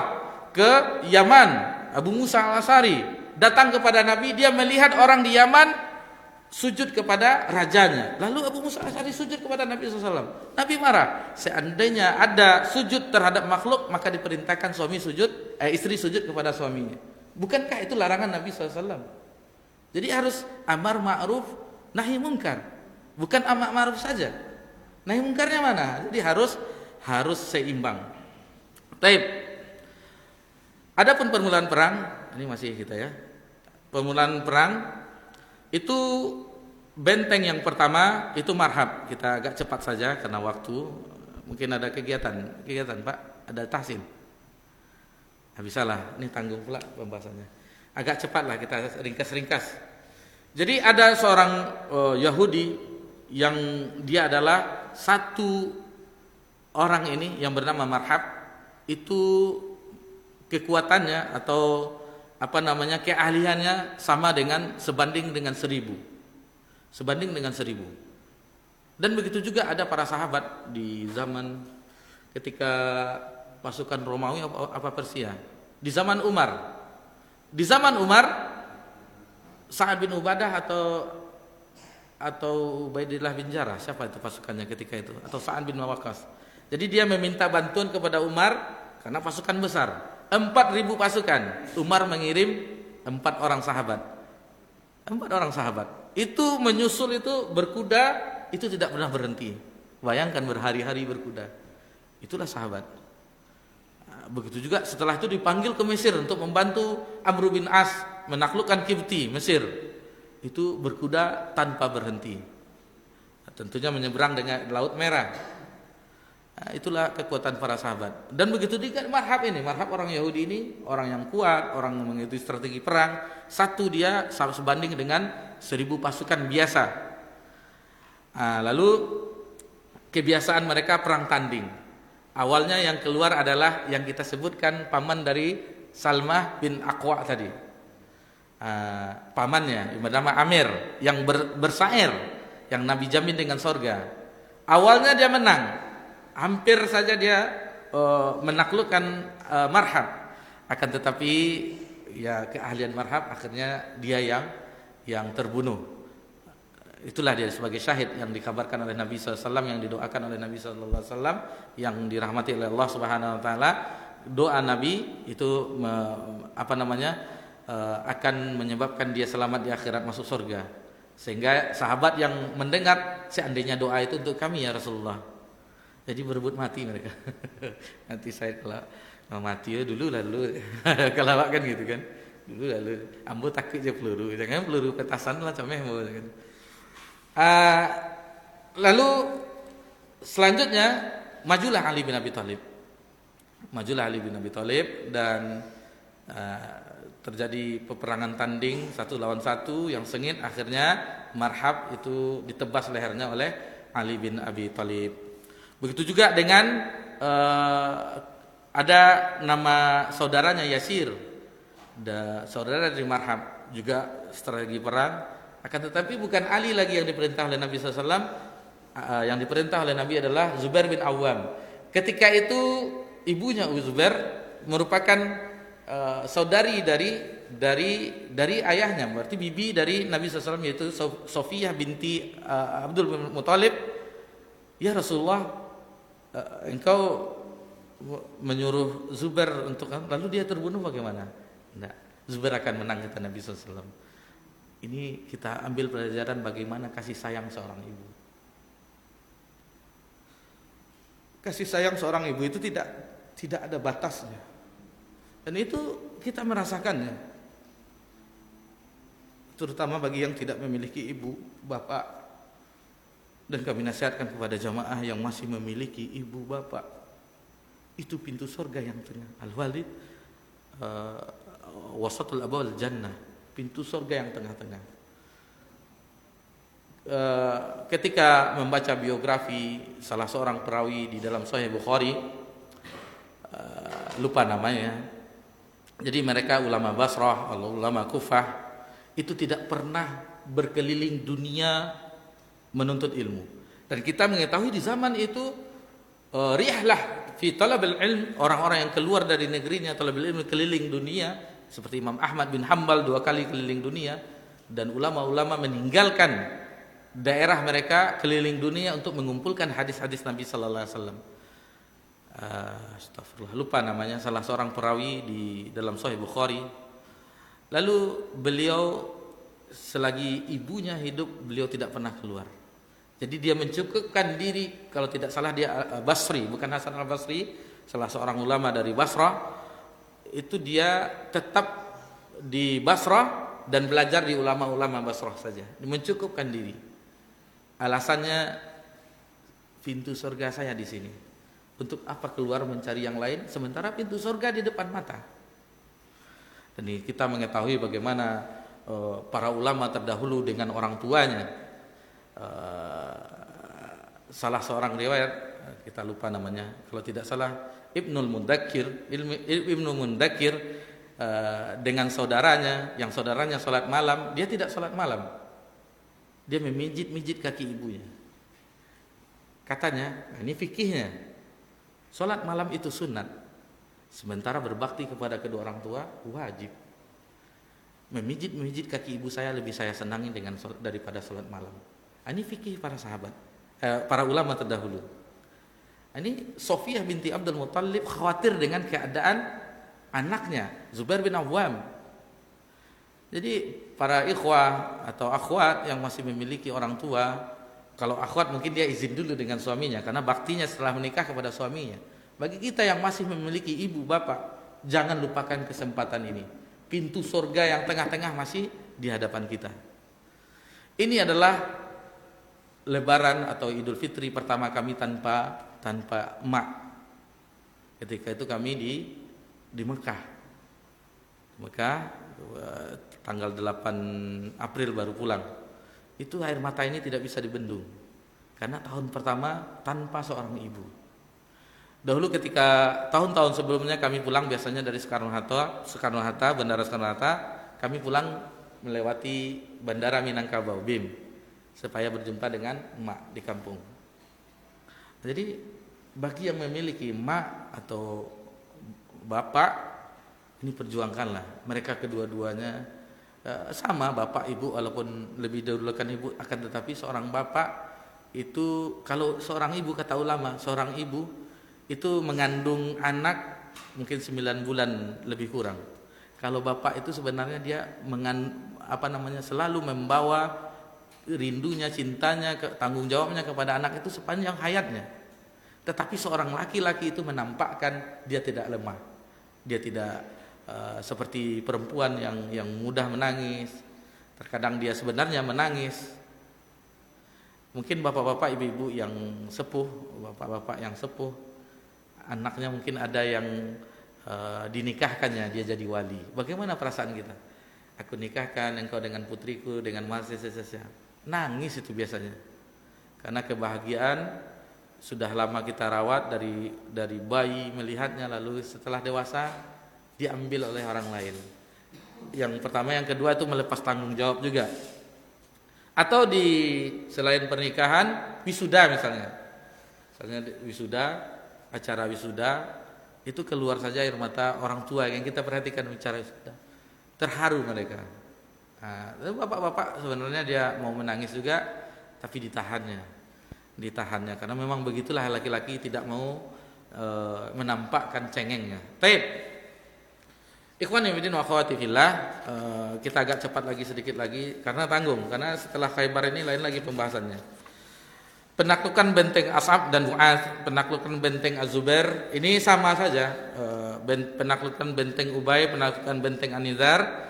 ke Yaman, Abu Musa al-Asy'ari datang kepada Nabi, dia melihat orang di Yaman sujud kepada rajanya. Lalu Abu Musa al-Asy'ari sujud kepada Nabi SAW. Nabi marah. Seandainya ada sujud terhadap makhluk, maka diperintahkan istri sujud kepada suaminya. Bukankah itu larangan Nabi SAW? Jadi harus amar ma'ruf nahi munkar. Bukan amar ma'ruf saja. Nahi munkarnya mana? Jadi harus seimbang. Baik. Adapun permulaan perang, ini masih kita ya. Permulaan perang itu benteng yang pertama itu marhab. Kita agak cepat saja karena waktu. Mungkin ada kegiatan Pak, ada tahsin. Bisalah, ini tanggung pula pembahasannya. Agak cepatlah kita ringkas-ringkas. Jadi ada seorang Yahudi yang dia adalah satu orang ini yang bernama Marhab. Itu kekuatannya atau keahliannya sama dengan sebanding dengan 1000. Sebanding dengan 1000. Dan begitu juga ada para sahabat di zaman ketika pasukan Romawi apa Persia. Di zaman Umar. Di zaman Umar Sa'ad bin Ubadah atau Ubaidillah bin Jarrah, siapa itu pasukannya ketika itu? Atau Sa'ad bin Waqqas. Jadi dia meminta bantuan kepada Umar karena pasukan besar. 4.000 pasukan. Umar mengirim 4 orang sahabat. 4 orang sahabat. Itu menyusul itu berkuda, itu tidak pernah berhenti. Bayangkan berhari-hari berkuda. Itulah sahabat. Begitu juga setelah itu dipanggil ke Mesir untuk membantu Amr bin As menaklukkan Kipti Mesir. Itu berkuda tanpa berhenti. Tentunya menyeberang dengan Laut Merah. Itulah kekuatan para sahabat. Dan begitu juga Marhab ini, Marhab orang Yahudi ini, orang yang kuat, orang yang mengikuti strategi perang. Satu dia sebanding dengan 1000 pasukan biasa. Lalu kebiasaan mereka perang tanding. Awalnya yang keluar adalah yang kita sebutkan paman dari Salmah bin Aqwa tadi. Pamannya bernama Amir yang bersair, yang Nabi jamin dengan sorga. Awalnya dia menang, hampir saja dia menaklukkan Marhab. Akan tetapi ya keahlian Marhab akhirnya dia yang terbunuh. Itulah dia sebagai syahid yang dikabarkan oleh Nabi SAW, yang didoakan oleh Nabi SAW, yang dirahmati oleh Allah Subhanahu Wa Taala. Doa Nabi itu akan menyebabkan dia selamat di akhirat, masuk surga. Sehingga sahabat yang mendengar, seandainya doa itu untuk kami ya Rasulullah. Jadi berebut mati mereka. Nanti saya kalau mati ya dulu. Kalau kan gitu kan. Dulu ambo takut je peluru. Jangan peluru petasan lah comeh kan. Lalu selanjutnya majulah Ali bin Abi Thalib. Dan terjadi peperangan tanding 1 lawan 1 yang sengit. Akhirnya Marhab itu ditebas lehernya oleh Ali bin Abi Thalib. Begitu juga dengan ada nama saudaranya Yasir, saudara dari Marhab, juga strategi perang. Akan tetapi bukan Ali lagi yang diperintah oleh Nabi SAW. Yang diperintah oleh Nabi adalah Zubair bin Awam. Ketika itu ibunya Zubair merupakan saudari dari ayahnya, berarti bibi dari Nabi SAW, yaitu Sofiyah binti Abdul bin Muthalib. Ya Rasulullah, engkau menyuruh Zubair untuk, lalu dia terbunuh bagaimana? Tidak, Zubair akan menang, kata Nabi SAW. Ini kita ambil pelajaran bagaimana kasih sayang seorang ibu. Kasih sayang seorang ibu itu tidak ada batasnya. Dan itu kita merasakannya. terutama bagi yang tidak memiliki ibu bapak. Dan kami nasihatkan kepada jamaah yang masih memiliki ibu bapak, itu pintu surga yang tengah. Al-walid wasatul abwal jannah, pintu surga yang tengah-tengah. Ketika membaca biografi salah seorang perawi di dalam Sahih Bukhari, lupa namanya. Jadi mereka ulama Basrah, ulama Kufah, itu tidak pernah berkeliling dunia menuntut ilmu. Dan kita mengetahui di zaman itu rihlah fi talabil ilm, orang-orang yang keluar dari negerinya talabil ilmu keliling dunia, seperti Imam Ahmad bin Hanbal 2 kali keliling dunia, dan ulama-ulama meninggalkan daerah mereka keliling dunia untuk mengumpulkan hadis-hadis Nabi sallallahu alaihi wasallam. Astagfirullah, lupa namanya, salah seorang perawi di dalam Sahih Bukhari. Lalu beliau selagi ibunya hidup, beliau tidak pernah keluar. Jadi dia mencukupkan diri, kalau tidak salah dia Basri, bukan Hasan al-Basri, salah seorang ulama dari Basrah. Itu dia tetap di Basrah dan belajar di ulama-ulama Basrah saja. Dia mencukupkan diri. Alasannya, pintu surga saya di sini. Untuk apa keluar mencari yang lain sementara pintu surga di depan mata? Dan kita mengetahui bagaimana para ulama terdahulu dengan orang tuanya. Salah seorang riwayat, kita lupa namanya, kalau tidak salah Ibnu Mundakir dengan saudaranya, yang saudaranya sholat malam, dia tidak sholat malam. Dia memijit-mijit kaki ibunya. Katanya, ini fikihnya, sholat malam itu sunat, sementara berbakti kepada kedua orang tua wajib. Memijit-mijit kaki ibu saya lebih saya senangi daripada sholat malam. Ini fikih para sahabat, para ulama terdahulu. Ini Sofiyah binti Abdul Muttalib khawatir dengan keadaan anaknya Zubair bin Awwam. Jadi para ikhwah atau akhwat yang masih memiliki orang tua, kalau akhwat mungkin dia izin dulu dengan suaminya karena baktinya setelah menikah kepada suaminya. Bagi kita yang masih memiliki ibu bapak, jangan lupakan kesempatan ini. Pintu surga yang tengah-tengah masih di hadapan kita. Ini adalah Lebaran atau Idul Fitri pertama kami tanpa emak. Ketika itu kami di Mekah. Tanggal 8 April baru pulang. Itu air mata ini tidak bisa dibendung. Karena tahun pertama tanpa seorang ibu. Dahulu ketika tahun-tahun sebelumnya kami pulang biasanya dari Soekarno-Hatta, Bandara Soekarno-Hatta, kami pulang melewati Bandara Minangkabau, BIM, supaya berjumpa dengan emak di kampung. Jadi bagi yang memiliki emak atau bapak, ini perjuangkanlah. Mereka kedua-duanya sama, bapak ibu walaupun lebih dahulukan ibu, akan tetapi seorang bapak itu, kalau seorang ibu, kata ulama, seorang ibu itu mengandung anak mungkin 9 bulan lebih kurang. Kalau bapak itu sebenarnya dia selalu membawa rindunya, cintanya, tanggung jawabnya kepada anak itu sepanjang hayatnya. Tetapi seorang laki-laki itu menampakkan dia tidak lemah, dia tidak seperti perempuan yang mudah menangis. Terkadang dia sebenarnya menangis. Mungkin bapak-bapak, ibu-ibu yang sepuh, bapak-bapak yang sepuh, anaknya mungkin ada yang dinikahkannya, dia jadi wali. Bagaimana perasaan kita? Aku nikahkan engkau dengan putriku, dengan mahasiswa. Nangis itu biasanya. Karena kebahagiaan sudah lama kita rawat dari bayi melihatnya, lalu setelah dewasa diambil oleh orang lain. Yang pertama, yang kedua itu melepas tanggung jawab juga. Atau selain pernikahan, wisuda misalnya. Misalnya wisuda, acara wisuda, itu keluar saja air mata orang tua yang kita perhatikan bicara wisuda. Terharu mereka. Nah, bapak-bapak sebenarnya dia mau menangis juga, tapi ditahannya karena memang begitulah laki-laki, tidak mau menampakkan cengengnya. Baik. Ikhwan fillah wa akhwati fillah, kita agak cepat lagi sedikit lagi karena tanggung, karena setelah Khaybar ini lain lagi pembahasannya. Penaklukan benteng As'ab dan Mu'adz, penaklukan benteng Az-Zubair, ini sama saja. Penaklukan benteng Ubay, penaklukan benteng An-Nizar,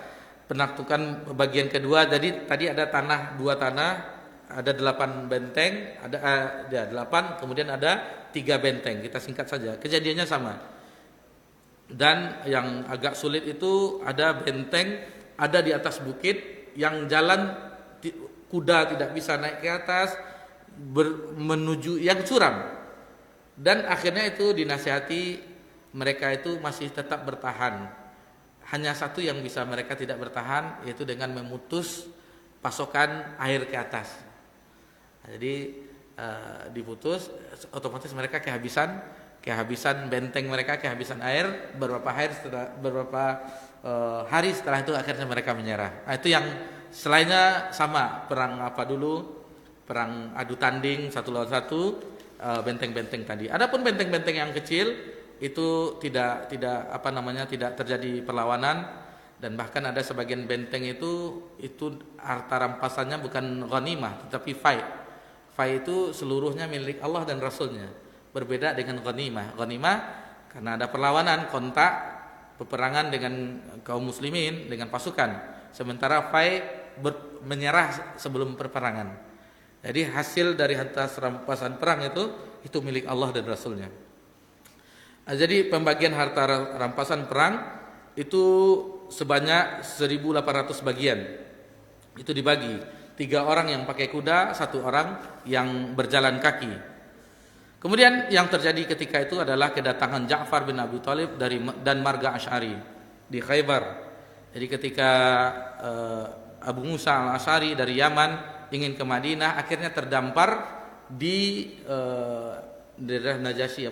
penaklukan bagian kedua. Jadi tadi ada dua tanah, ada 8 benteng, ada 8, kemudian ada 3 benteng. Kita singkat saja. Kejadiannya sama. Dan yang agak sulit itu ada benteng ada di atas bukit yang jalan kuda tidak bisa naik ke atas menuju yang curam. Dan akhirnya itu dinasihati mereka itu masih tetap bertahan. Hanya satu yang bisa mereka tidak bertahan, yaitu dengan memutus pasokan air ke atas. Jadi diputus, otomatis mereka kehabisan benteng mereka, kehabisan air. Beberapa hari setelah itu akhirnya mereka menyerah. Nah, itu yang selainnya sama, perang apa dulu? Perang adu tanding satu lawan satu, benteng-benteng tadi. Adapun benteng-benteng yang kecil itu tidak terjadi perlawanan, dan bahkan ada sebagian benteng itu harta rampasannya bukan ghanimah tetapi fai. Fai itu seluruhnya milik Allah dan Rasulnya. Berbeda dengan ghanimah. Ghanimah karena ada perlawanan, kontak, peperangan dengan kaum muslimin, dengan pasukan. Sementara fai menyerah sebelum peperangan. Jadi hasil dari harta rampasan perang itu milik Allah dan Rasulnya. Jadi pembagian harta rampasan perang itu sebanyak 1.800 bagian. Itu dibagi 3 orang yang pakai kuda, 1 orang yang berjalan kaki. Kemudian yang terjadi ketika itu adalah kedatangan Ja'far bin Abi Thalib dan marga Asy'ari di Khaybar. Jadi ketika Abu Musa al-Asy'ari dari Yaman ingin ke Madinah, akhirnya terdampar di daerah Najasyi,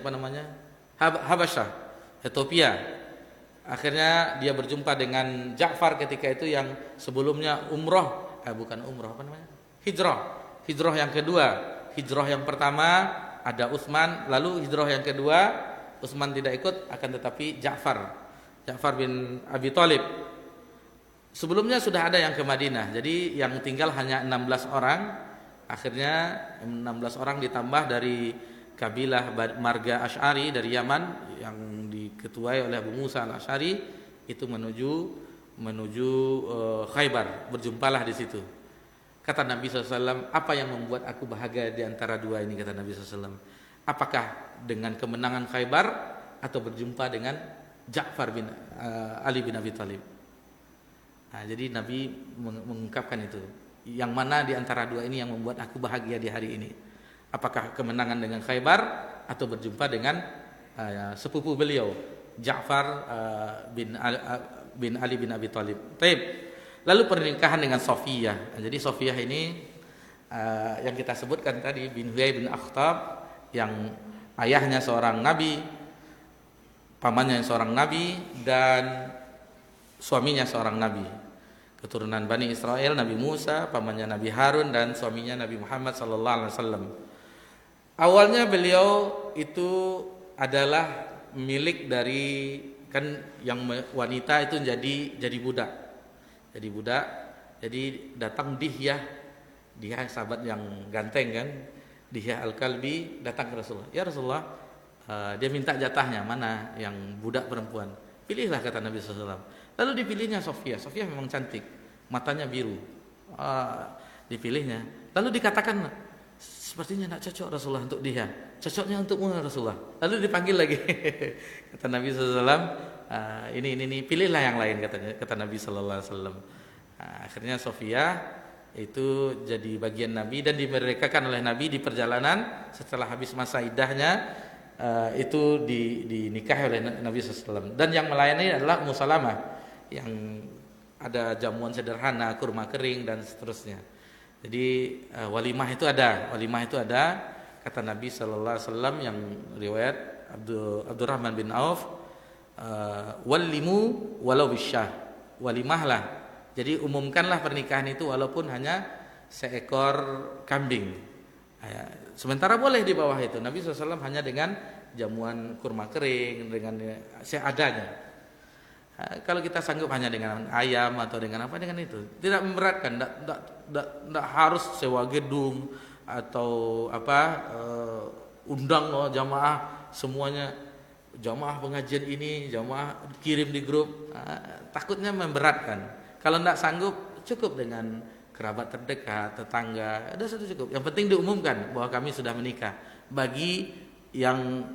Habasyah, Ethiopia. Akhirnya dia berjumpa dengan Ja'far ketika itu yang sebelumnya hijrah yang kedua. Hijrah yang pertama ada Utsman, lalu hijrah yang kedua Utsman tidak ikut, akan tetapi Ja'far bin Abi Thalib. Sebelumnya sudah ada yang ke Madinah, jadi yang tinggal hanya 16 orang. Akhirnya 16 orang ditambah dari kabilah marga Asy'ari dari Yaman yang diketuai oleh Abu Musa al-Asy'ari itu menuju Khaybar. Berjumpalah di situ. Kata Nabi SAW, apa yang membuat aku bahagia di antara dua ini, kata Nabi SAW. Apakah dengan kemenangan Khaybar atau berjumpa dengan Ja'far bin Ali bin Abi Thalib? Nah, jadi Nabi mengungkapkan itu. Yang mana di antara dua ini yang membuat aku bahagia di hari ini? Apakah kemenangan dengan Khaybar atau berjumpa dengan sepupu beliau Ja'far bin Ali bin Abi Thalib? Taib. Lalu pernikahan dengan Safiyah. Jadi Safiyah ini yang kita sebutkan tadi bin Huyai bin Akhtab, yang ayahnya seorang nabi, pamannya seorang nabi, dan suaminya seorang nabi. Keturunan Bani Israel, Nabi Musa, pamannya Nabi Harun, dan suaminya Nabi Muhammad sallallahu alaihi wasallam. Awalnya beliau itu adalah milik dari, kan yang wanita itu jadi budak. Jadi datang Dihyah sahabat yang ganteng kan, Dihyah Al-Kalbi datang ke Rasulullah. Ya Rasulullah, dia minta jatahnya, mana yang budak perempuan. Pilihlah, kata Nabi SAW. Lalu dipilihnya Safiyah. Safiyah memang cantik, matanya biru. Dipilihnya. Lalu dikatakan, sepertinya tidak cocok Rasulullah untuk dia. Cocoknya untukmu Rasulullah. Lalu dipanggil lagi. Kata Nabi SAW, ini pilihlah yang lain, kata Nabi SAW. Akhirnya Safiyah itu jadi bagian Nabi dan dimerdekakan oleh Nabi di perjalanan. Setelah habis masa iddahnya, itu dinikahi oleh Nabi SAW. Dan yang melayani adalah Ummu Salamah, yang ada jamuan sederhana, kurma kering dan seterusnya. Jadi walimah itu ada, kata Nabi SAW yang riwayat Abdurrahman bin Auf, walimu walau bisyah, walimahlah. Jadi umumkanlah pernikahan itu walaupun hanya seekor kambing. Sementara boleh di bawah itu. Nabi SAW hanya dengan jamuan kurma kering, dengan seadanya. Kalau kita sanggup hanya dengan ayam atau dengan apa, dengan itu tidak memberatkan. Tidak harus sewa gedung atau undang jamaah semuanya, jamaah pengajian ini, jamaah kirim di grup. Takutnya memberatkan. Kalau tidak sanggup, cukup dengan kerabat terdekat, tetangga, ada satu cukup. Yang penting diumumkan bahwa kami sudah menikah. Bagi yang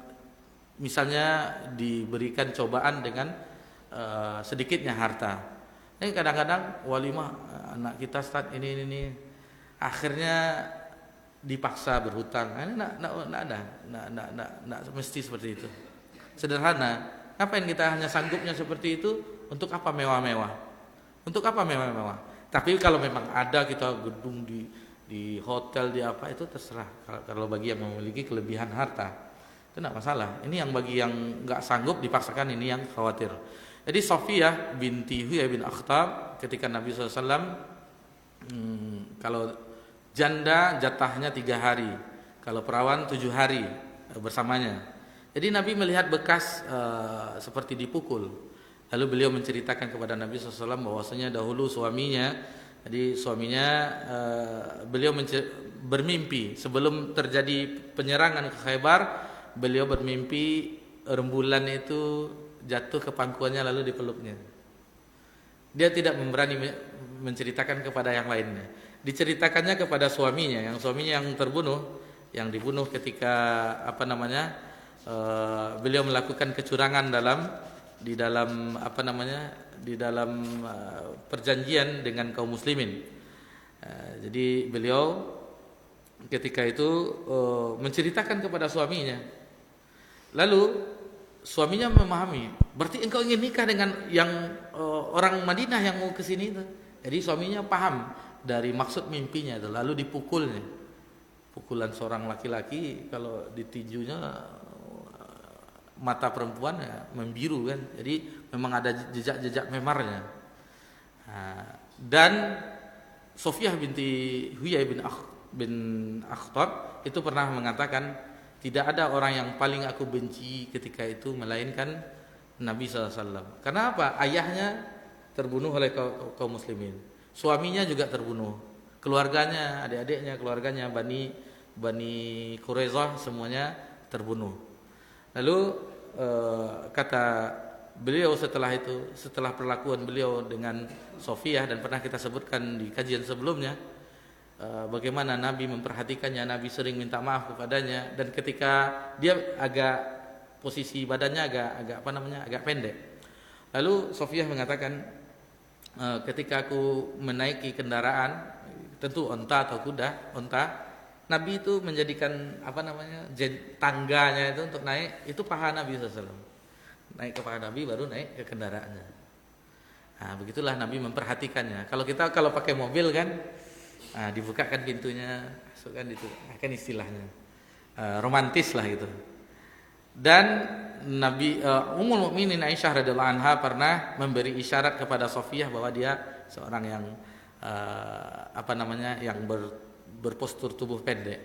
misalnya diberikan cobaan dengan sedikitnya harta. Ini kadang-kadang walimah anak kita start ini akhirnya dipaksa berhutang. Ini enggak mesti seperti itu. Sederhana. Ngapain kita hanya sanggupnya seperti itu? Untuk apa mewah-mewah? Untuk apa mewah-mewah? Tapi kalau memang ada kita gedung di hotel di apa itu terserah. Kalau bagi yang memiliki kelebihan harta itu tidak masalah. Ini yang bagi yang nggak sanggup dipaksakan, ini yang khawatir. Jadi Sofiyah binti Huyai bin Akhtab ketika Nabi SAW kalau janda jatahnya 3 hari, kalau perawan 7 hari bersamanya. Jadi Nabi melihat bekas seperti dipukul. Lalu beliau menceritakan kepada Nabi SAW bahwasanya dahulu suaminya, jadi suaminya beliau bermimpi sebelum terjadi penyerangan ke Khaybar, beliau bermimpi rembulan itu jatuh ke pangkuannya lalu dipeluknya. Dia tidak berani menceritakan kepada yang lainnya. Diceritakannya kepada suaminya, yang suaminya yang terbunuh, yang dibunuh ketika beliau melakukan kecurangan di dalam perjanjian dengan kaum muslimin. Jadi beliau ketika itu menceritakan kepada suaminya. Lalu suaminya memahami, berarti engkau ingin nikah dengan yang orang Madinah yang mau ke sini itu. Jadi suaminya paham dari maksud mimpinya itu, lalu dipukulnya. Pukulan seorang laki-laki kalau ditinjunya mata perempuan ya membiru kan. Jadi memang ada jejak-jejak memarnya. Dan Sofiyah binti Huyai bin Akhtab itu pernah mengatakan, tidak ada orang yang paling aku benci ketika itu melainkan Nabi SAW. Karena apa? Ayahnya terbunuh oleh kaum muslimin. Suaminya juga terbunuh. Keluarganya, adik-adiknya, keluarganya, Bani Quraisyah semuanya terbunuh. Lalu kata beliau setelah perlakuan beliau dengan Sofiyah, dan pernah kita sebutkan di kajian sebelumnya, bagaimana Nabi memperhatikannya, Nabi sering minta maaf kepadanya, dan ketika dia posisi badannya agak pendek. Lalu Sofiyah mengatakan, ketika aku menaiki kendaraan, tentu onta atau kuda, Nabi itu menjadikan tangganya itu untuk naik, itu paha Nabi SAW. Naik ke paha Nabi baru naik ke kendaraannya. Nah, begitulah Nabi memperhatikannya. Kalau pakai mobil kan, dibukakan pintunya, masukkan itu, kan istilahnya romantis lah gitu. Dan Nabi Ummul Mukminin Aisyah radhiyallahu anha pernah memberi isyarat kepada Sofiyah bahwa dia seorang yang yang berpostur tubuh pendek.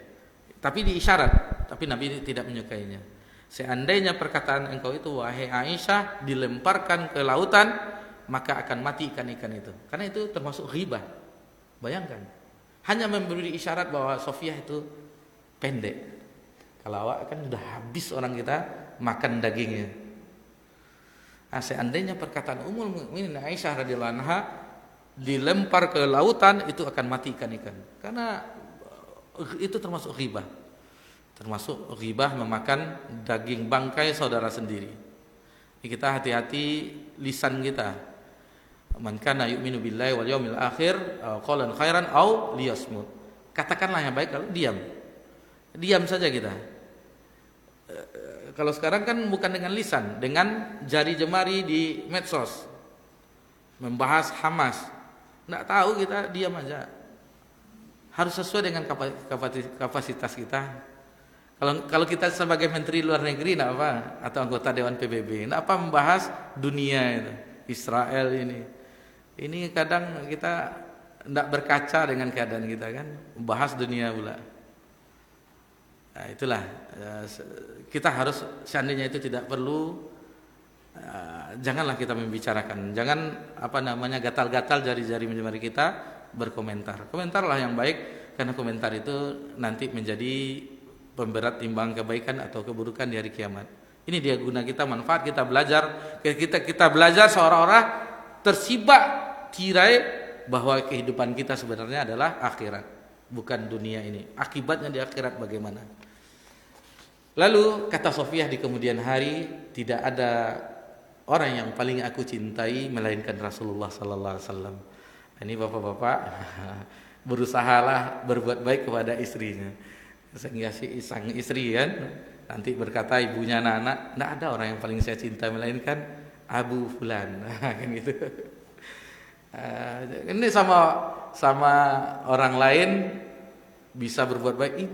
Tapi diisyarat, tapi Nabi tidak menyukainya. Seandainya perkataan engkau itu wahai Aisyah dilemparkan ke lautan, maka akan mati ikan-ikan itu. Karena itu termasuk ghibah. Bayangkan, hanya memberi isyarat bahwa Sofiyah itu pendek. Kalau awak kan sudah habis orang kita makan dagingnya. Seandainya perkataan Ummul Mukminin Aisyah radhiyallahu anha dilempar ke lautan, itu akan mati ikan-ikan. Karena itu termasuk ghibah. Termasuk ghibah memakan daging bangkai saudara sendiri. Kita hati-hati lisan kita. Man kana yu'minu billahi wal yawmil akhir qalan khairan aw liyasmut. Katakanlah yang baik, kalau diam. Diam saja kita. Kalau sekarang kan bukan dengan lisan, dengan jari jemari di medsos. Membahas Hamas. Enggak tahu, kita diam aja. Harus sesuai dengan kapasitas kita. Kalau kita sebagai Menteri Luar Negeri enggak apa, atau anggota Dewan PBB, enggak apa membahas dunia itu, Israel ini. Ini kadang kita tidak berkaca dengan keadaan kita kan, membahas dunia pula. Nah, itulah kita harus, seandainya itu tidak perlu, janganlah kita membicarakan. Jangan gatal-gatal jari-jari jemari kita berkomentar. Komentarlah yang baik, karena komentar itu nanti menjadi pemberat timbang kebaikan atau keburukan di hari kiamat. Ini dia guna kita, manfaat kita belajar. Kita belajar seolah-olah tersibak tirai bahwa kehidupan kita sebenarnya adalah akhirat, bukan dunia ini. Akibatnya di akhirat bagaimana? Lalu kata Sofiyah di kemudian hari, tidak ada orang yang paling aku cintai melainkan Rasulullah sallallahu alaihi wasallam. Ini bapak-bapak berusahalah berbuat baik kepada istrinya. Sehingga si sang istri kan nanti berkata ibunya anak-anak, tidak ada orang yang paling saya cinta melainkan Abu Fulan. Kan gitu. Ini sama orang lain bisa berbuat baik.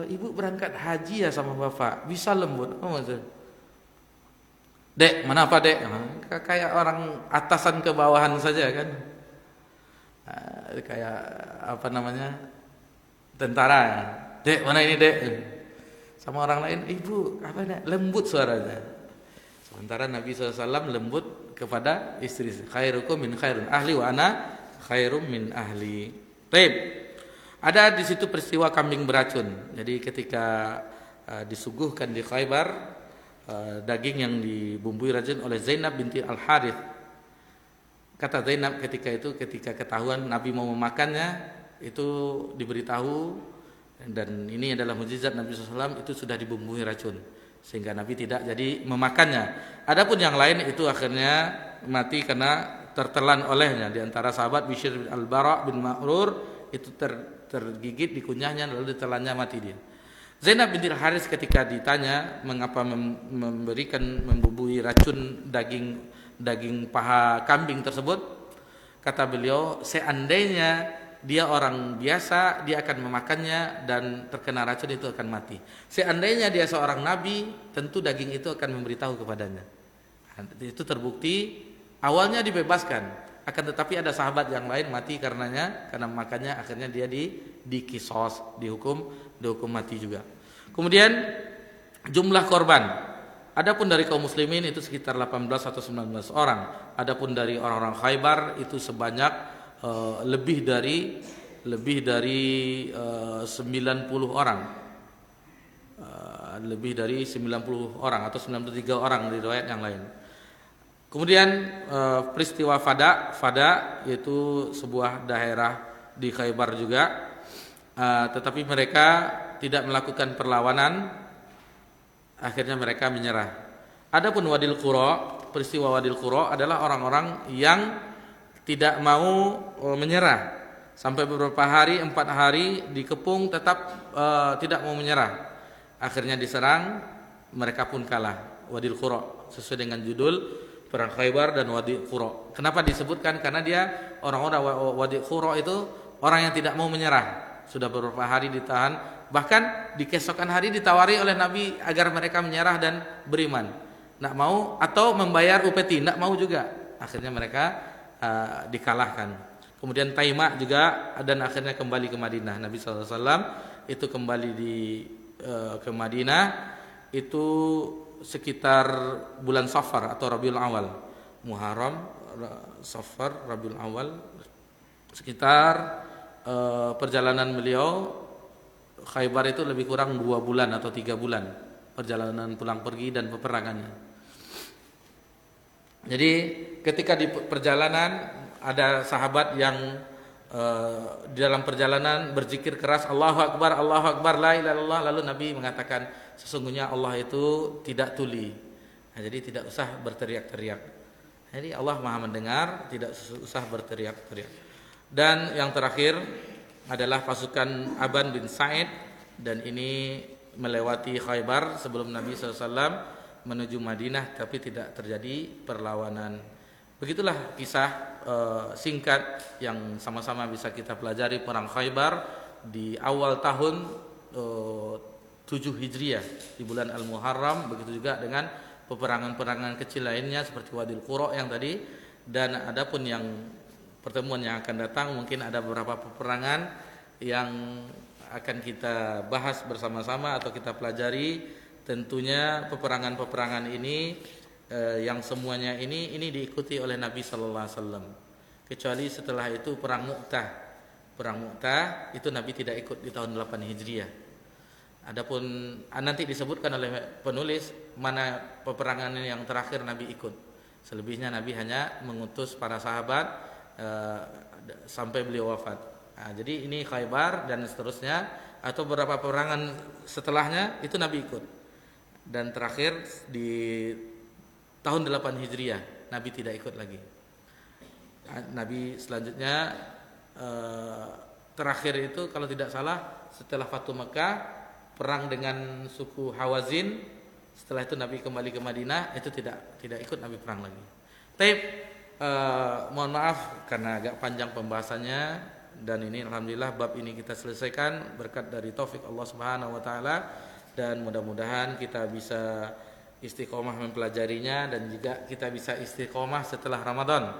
Ibu berangkat haji ya sama bapak, bisa lembut. Oh, maksud. Dek, mana apa dek? Kayak orang atasan ke bawahan saja kan. Kayak apa namanya? Tentara. Dek, mana ini dek? Sama orang lain, ibu apa dek? Lembut suaranya. Sementara Nabi SAW lembut kepada istri. Khairukum min khairun ahli wa ana khairum min ahli. Baik. Ada di situ peristiwa kambing beracun. Jadi ketika disuguhkan di Khaybar daging yang dibumbui racun oleh Zainab binti Al-Harith. Kata Zainab ketika ketahuan Nabi mau memakannya, itu diberitahu, dan ini adalah mukjizat Nabi SAW, itu sudah dibumbui racun sehingga Nabi tidak jadi memakannya. Adapun yang lain itu akhirnya mati karena tertelan olehnya. Di antara sahabat Bishr bin Al-Bara bin Ma'rur itu tergigit di kunyahnya lalu ditelannya, mati dia. Zainab binti Al-Haris ketika ditanya mengapa membumbui racun daging paha kambing tersebut, kata beliau, seandainya dia orang biasa dia akan memakannya dan terkena racun itu akan mati. Seandainya dia seorang nabi, tentu daging itu akan memberitahu kepadanya. Itu terbukti awalnya dibebaskan. Akan tetapi ada sahabat yang lain mati karena makannya, akhirnya dia dikisos, dihukum mati juga. Kemudian jumlah korban, adapun dari kaum muslimin itu sekitar 18 atau 19 orang. Adapun dari orang-orang Khaybar itu sebanyak lebih dari 90 orang. Lebih dari 90 orang atau 93 orang di riwayat yang lain. Kemudian peristiwa Fada yaitu sebuah daerah di Khaybar juga, tetapi mereka tidak melakukan perlawanan, akhirnya mereka menyerah. Adapun Wadil Qura, peristiwa Wadil Qura adalah orang-orang yang tidak mau menyerah sampai beberapa hari, 4 hari dikepung tetap tidak mau menyerah. Akhirnya diserang, mereka pun kalah. Wadil Qura sesuai dengan judul Perang Khaybar dan Wadi Qura. Kenapa disebutkan? Karena dia orang-orang Wadi Qura itu orang yang tidak mau menyerah. Sudah beberapa hari ditahan, bahkan di keesokan hari ditawari oleh Nabi agar mereka menyerah dan beriman. Tidak mau atau membayar upeti, tidak mau juga. Akhirnya mereka dikalahkan. Kemudian Taimah juga, dan akhirnya kembali ke Madinah. Nabi SAW itu kembali ke Madinah itu sekitar bulan Safar atau Rabiul Awal. Muharram, Safar, Rabiul Awal, sekitar perjalanan beliau Khaybar itu lebih kurang 2 bulan atau 3 bulan perjalanan pulang pergi dan peperangannya. Jadi ketika di perjalanan ada sahabat yang di dalam perjalanan berzikir keras Allahu Akbar, la ilaha illallah, lalu Nabi mengatakan sesungguhnya Allah itu tidak tuli. Nah, jadi tidak usah berteriak-teriak. Jadi Allah Maha mendengar, tidak usah berteriak-teriak. Dan yang terakhir adalah pasukan Aban bin Sa'id, dan ini melewati Khaybar sebelum Nabi SAW menuju Madinah, tapi tidak terjadi perlawanan. Begitulah kisah singkat yang sama-sama bisa kita pelajari perang Khaybar di awal tahun 7 Hijriah di bulan Al-Muharram. Begitu juga dengan peperangan-peperangan kecil lainnya seperti Wadil Qura yang tadi. Dan adapun yang pertemuan yang akan datang mungkin ada beberapa peperangan yang akan kita bahas bersama-sama atau kita pelajari. Tentunya peperangan-peperangan ini yang semuanya ini diikuti oleh Nabi sallallahu alaihi wasallam. Kecuali setelah itu perang Mu'tah. Perang Mu'tah itu Nabi tidak ikut di tahun 8 Hijriah. Adapun nanti disebutkan oleh penulis mana peperangan yang terakhir Nabi ikut. Selebihnya Nabi hanya mengutus para sahabat sampai beliau wafat. Nah, jadi ini Khaybar dan seterusnya atau beberapa peperangan setelahnya itu Nabi ikut. Dan terakhir di tahun 8 Hijriah Nabi tidak ikut lagi. Nabi selanjutnya terakhir itu kalau tidak salah setelah Fatu Mekah perang dengan suku Hawazin. Setelah itu Nabi kembali ke Madinah, itu tidak ikut Nabi perang lagi. Taib, mohon maaf karena agak panjang pembahasannya, dan ini alhamdulillah bab ini kita selesaikan berkat dari taufik Allah Subhanahu wa taala, dan mudah-mudahan kita bisa istiqomah mempelajarinya dan juga kita bisa istiqomah setelah Ramadan.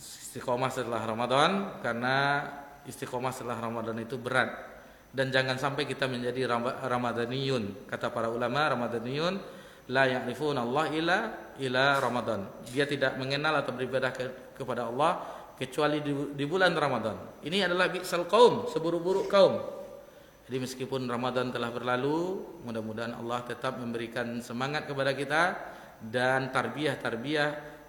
Istiqomah setelah Ramadan, karena istiqomah setelah Ramadan itu berat. Dan jangan sampai kita menjadi Ramadaniyun. Kata para ulama, Ramadaniyun la ya'rifuna Allah ila Ramadan. Dia tidak mengenal atau beribadah kepada Allah kecuali di bulan Ramadan. Ini adalah bi'sal qaum, seburuk-buruk kaum. Jadi meskipun Ramadan telah berlalu, mudah-mudahan Allah tetap memberikan semangat kepada kita, dan tarbiyah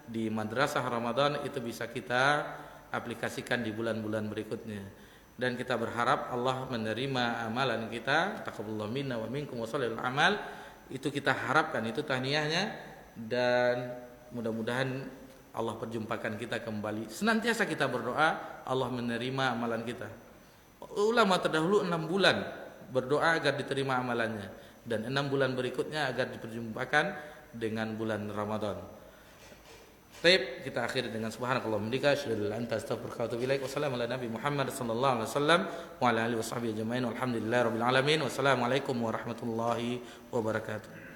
di madrasah Ramadan itu bisa kita aplikasikan di bulan-bulan berikutnya. Dan kita berharap Allah menerima amalan kita, taqabbalallahu minna wa minkum wa shalihul amal. Itu kita harapkan, itu tahniyahnya, dan mudah-mudahan Allah perjumpakan kita kembali. Senantiasa kita berdoa Allah menerima amalan kita. Ulama terdahulu 6 bulan berdoa agar diterima amalannya, dan 6 bulan berikutnya agar diperjumpakan dengan bulan Ramadan. Baik, kita akhiri dengan subhanakallahumma wa bihamdika asyhadu an la ilaha illa anta astaghfiruka wa atubu ilaik. Wassalamu ala nabi Muhammad sallallahu alaihi wasallam wa ala alihi washabbihi ajmain. Walhamdulillahirabbil alamin. Wassalamu alaikum warahmatullahi wabarakatuh.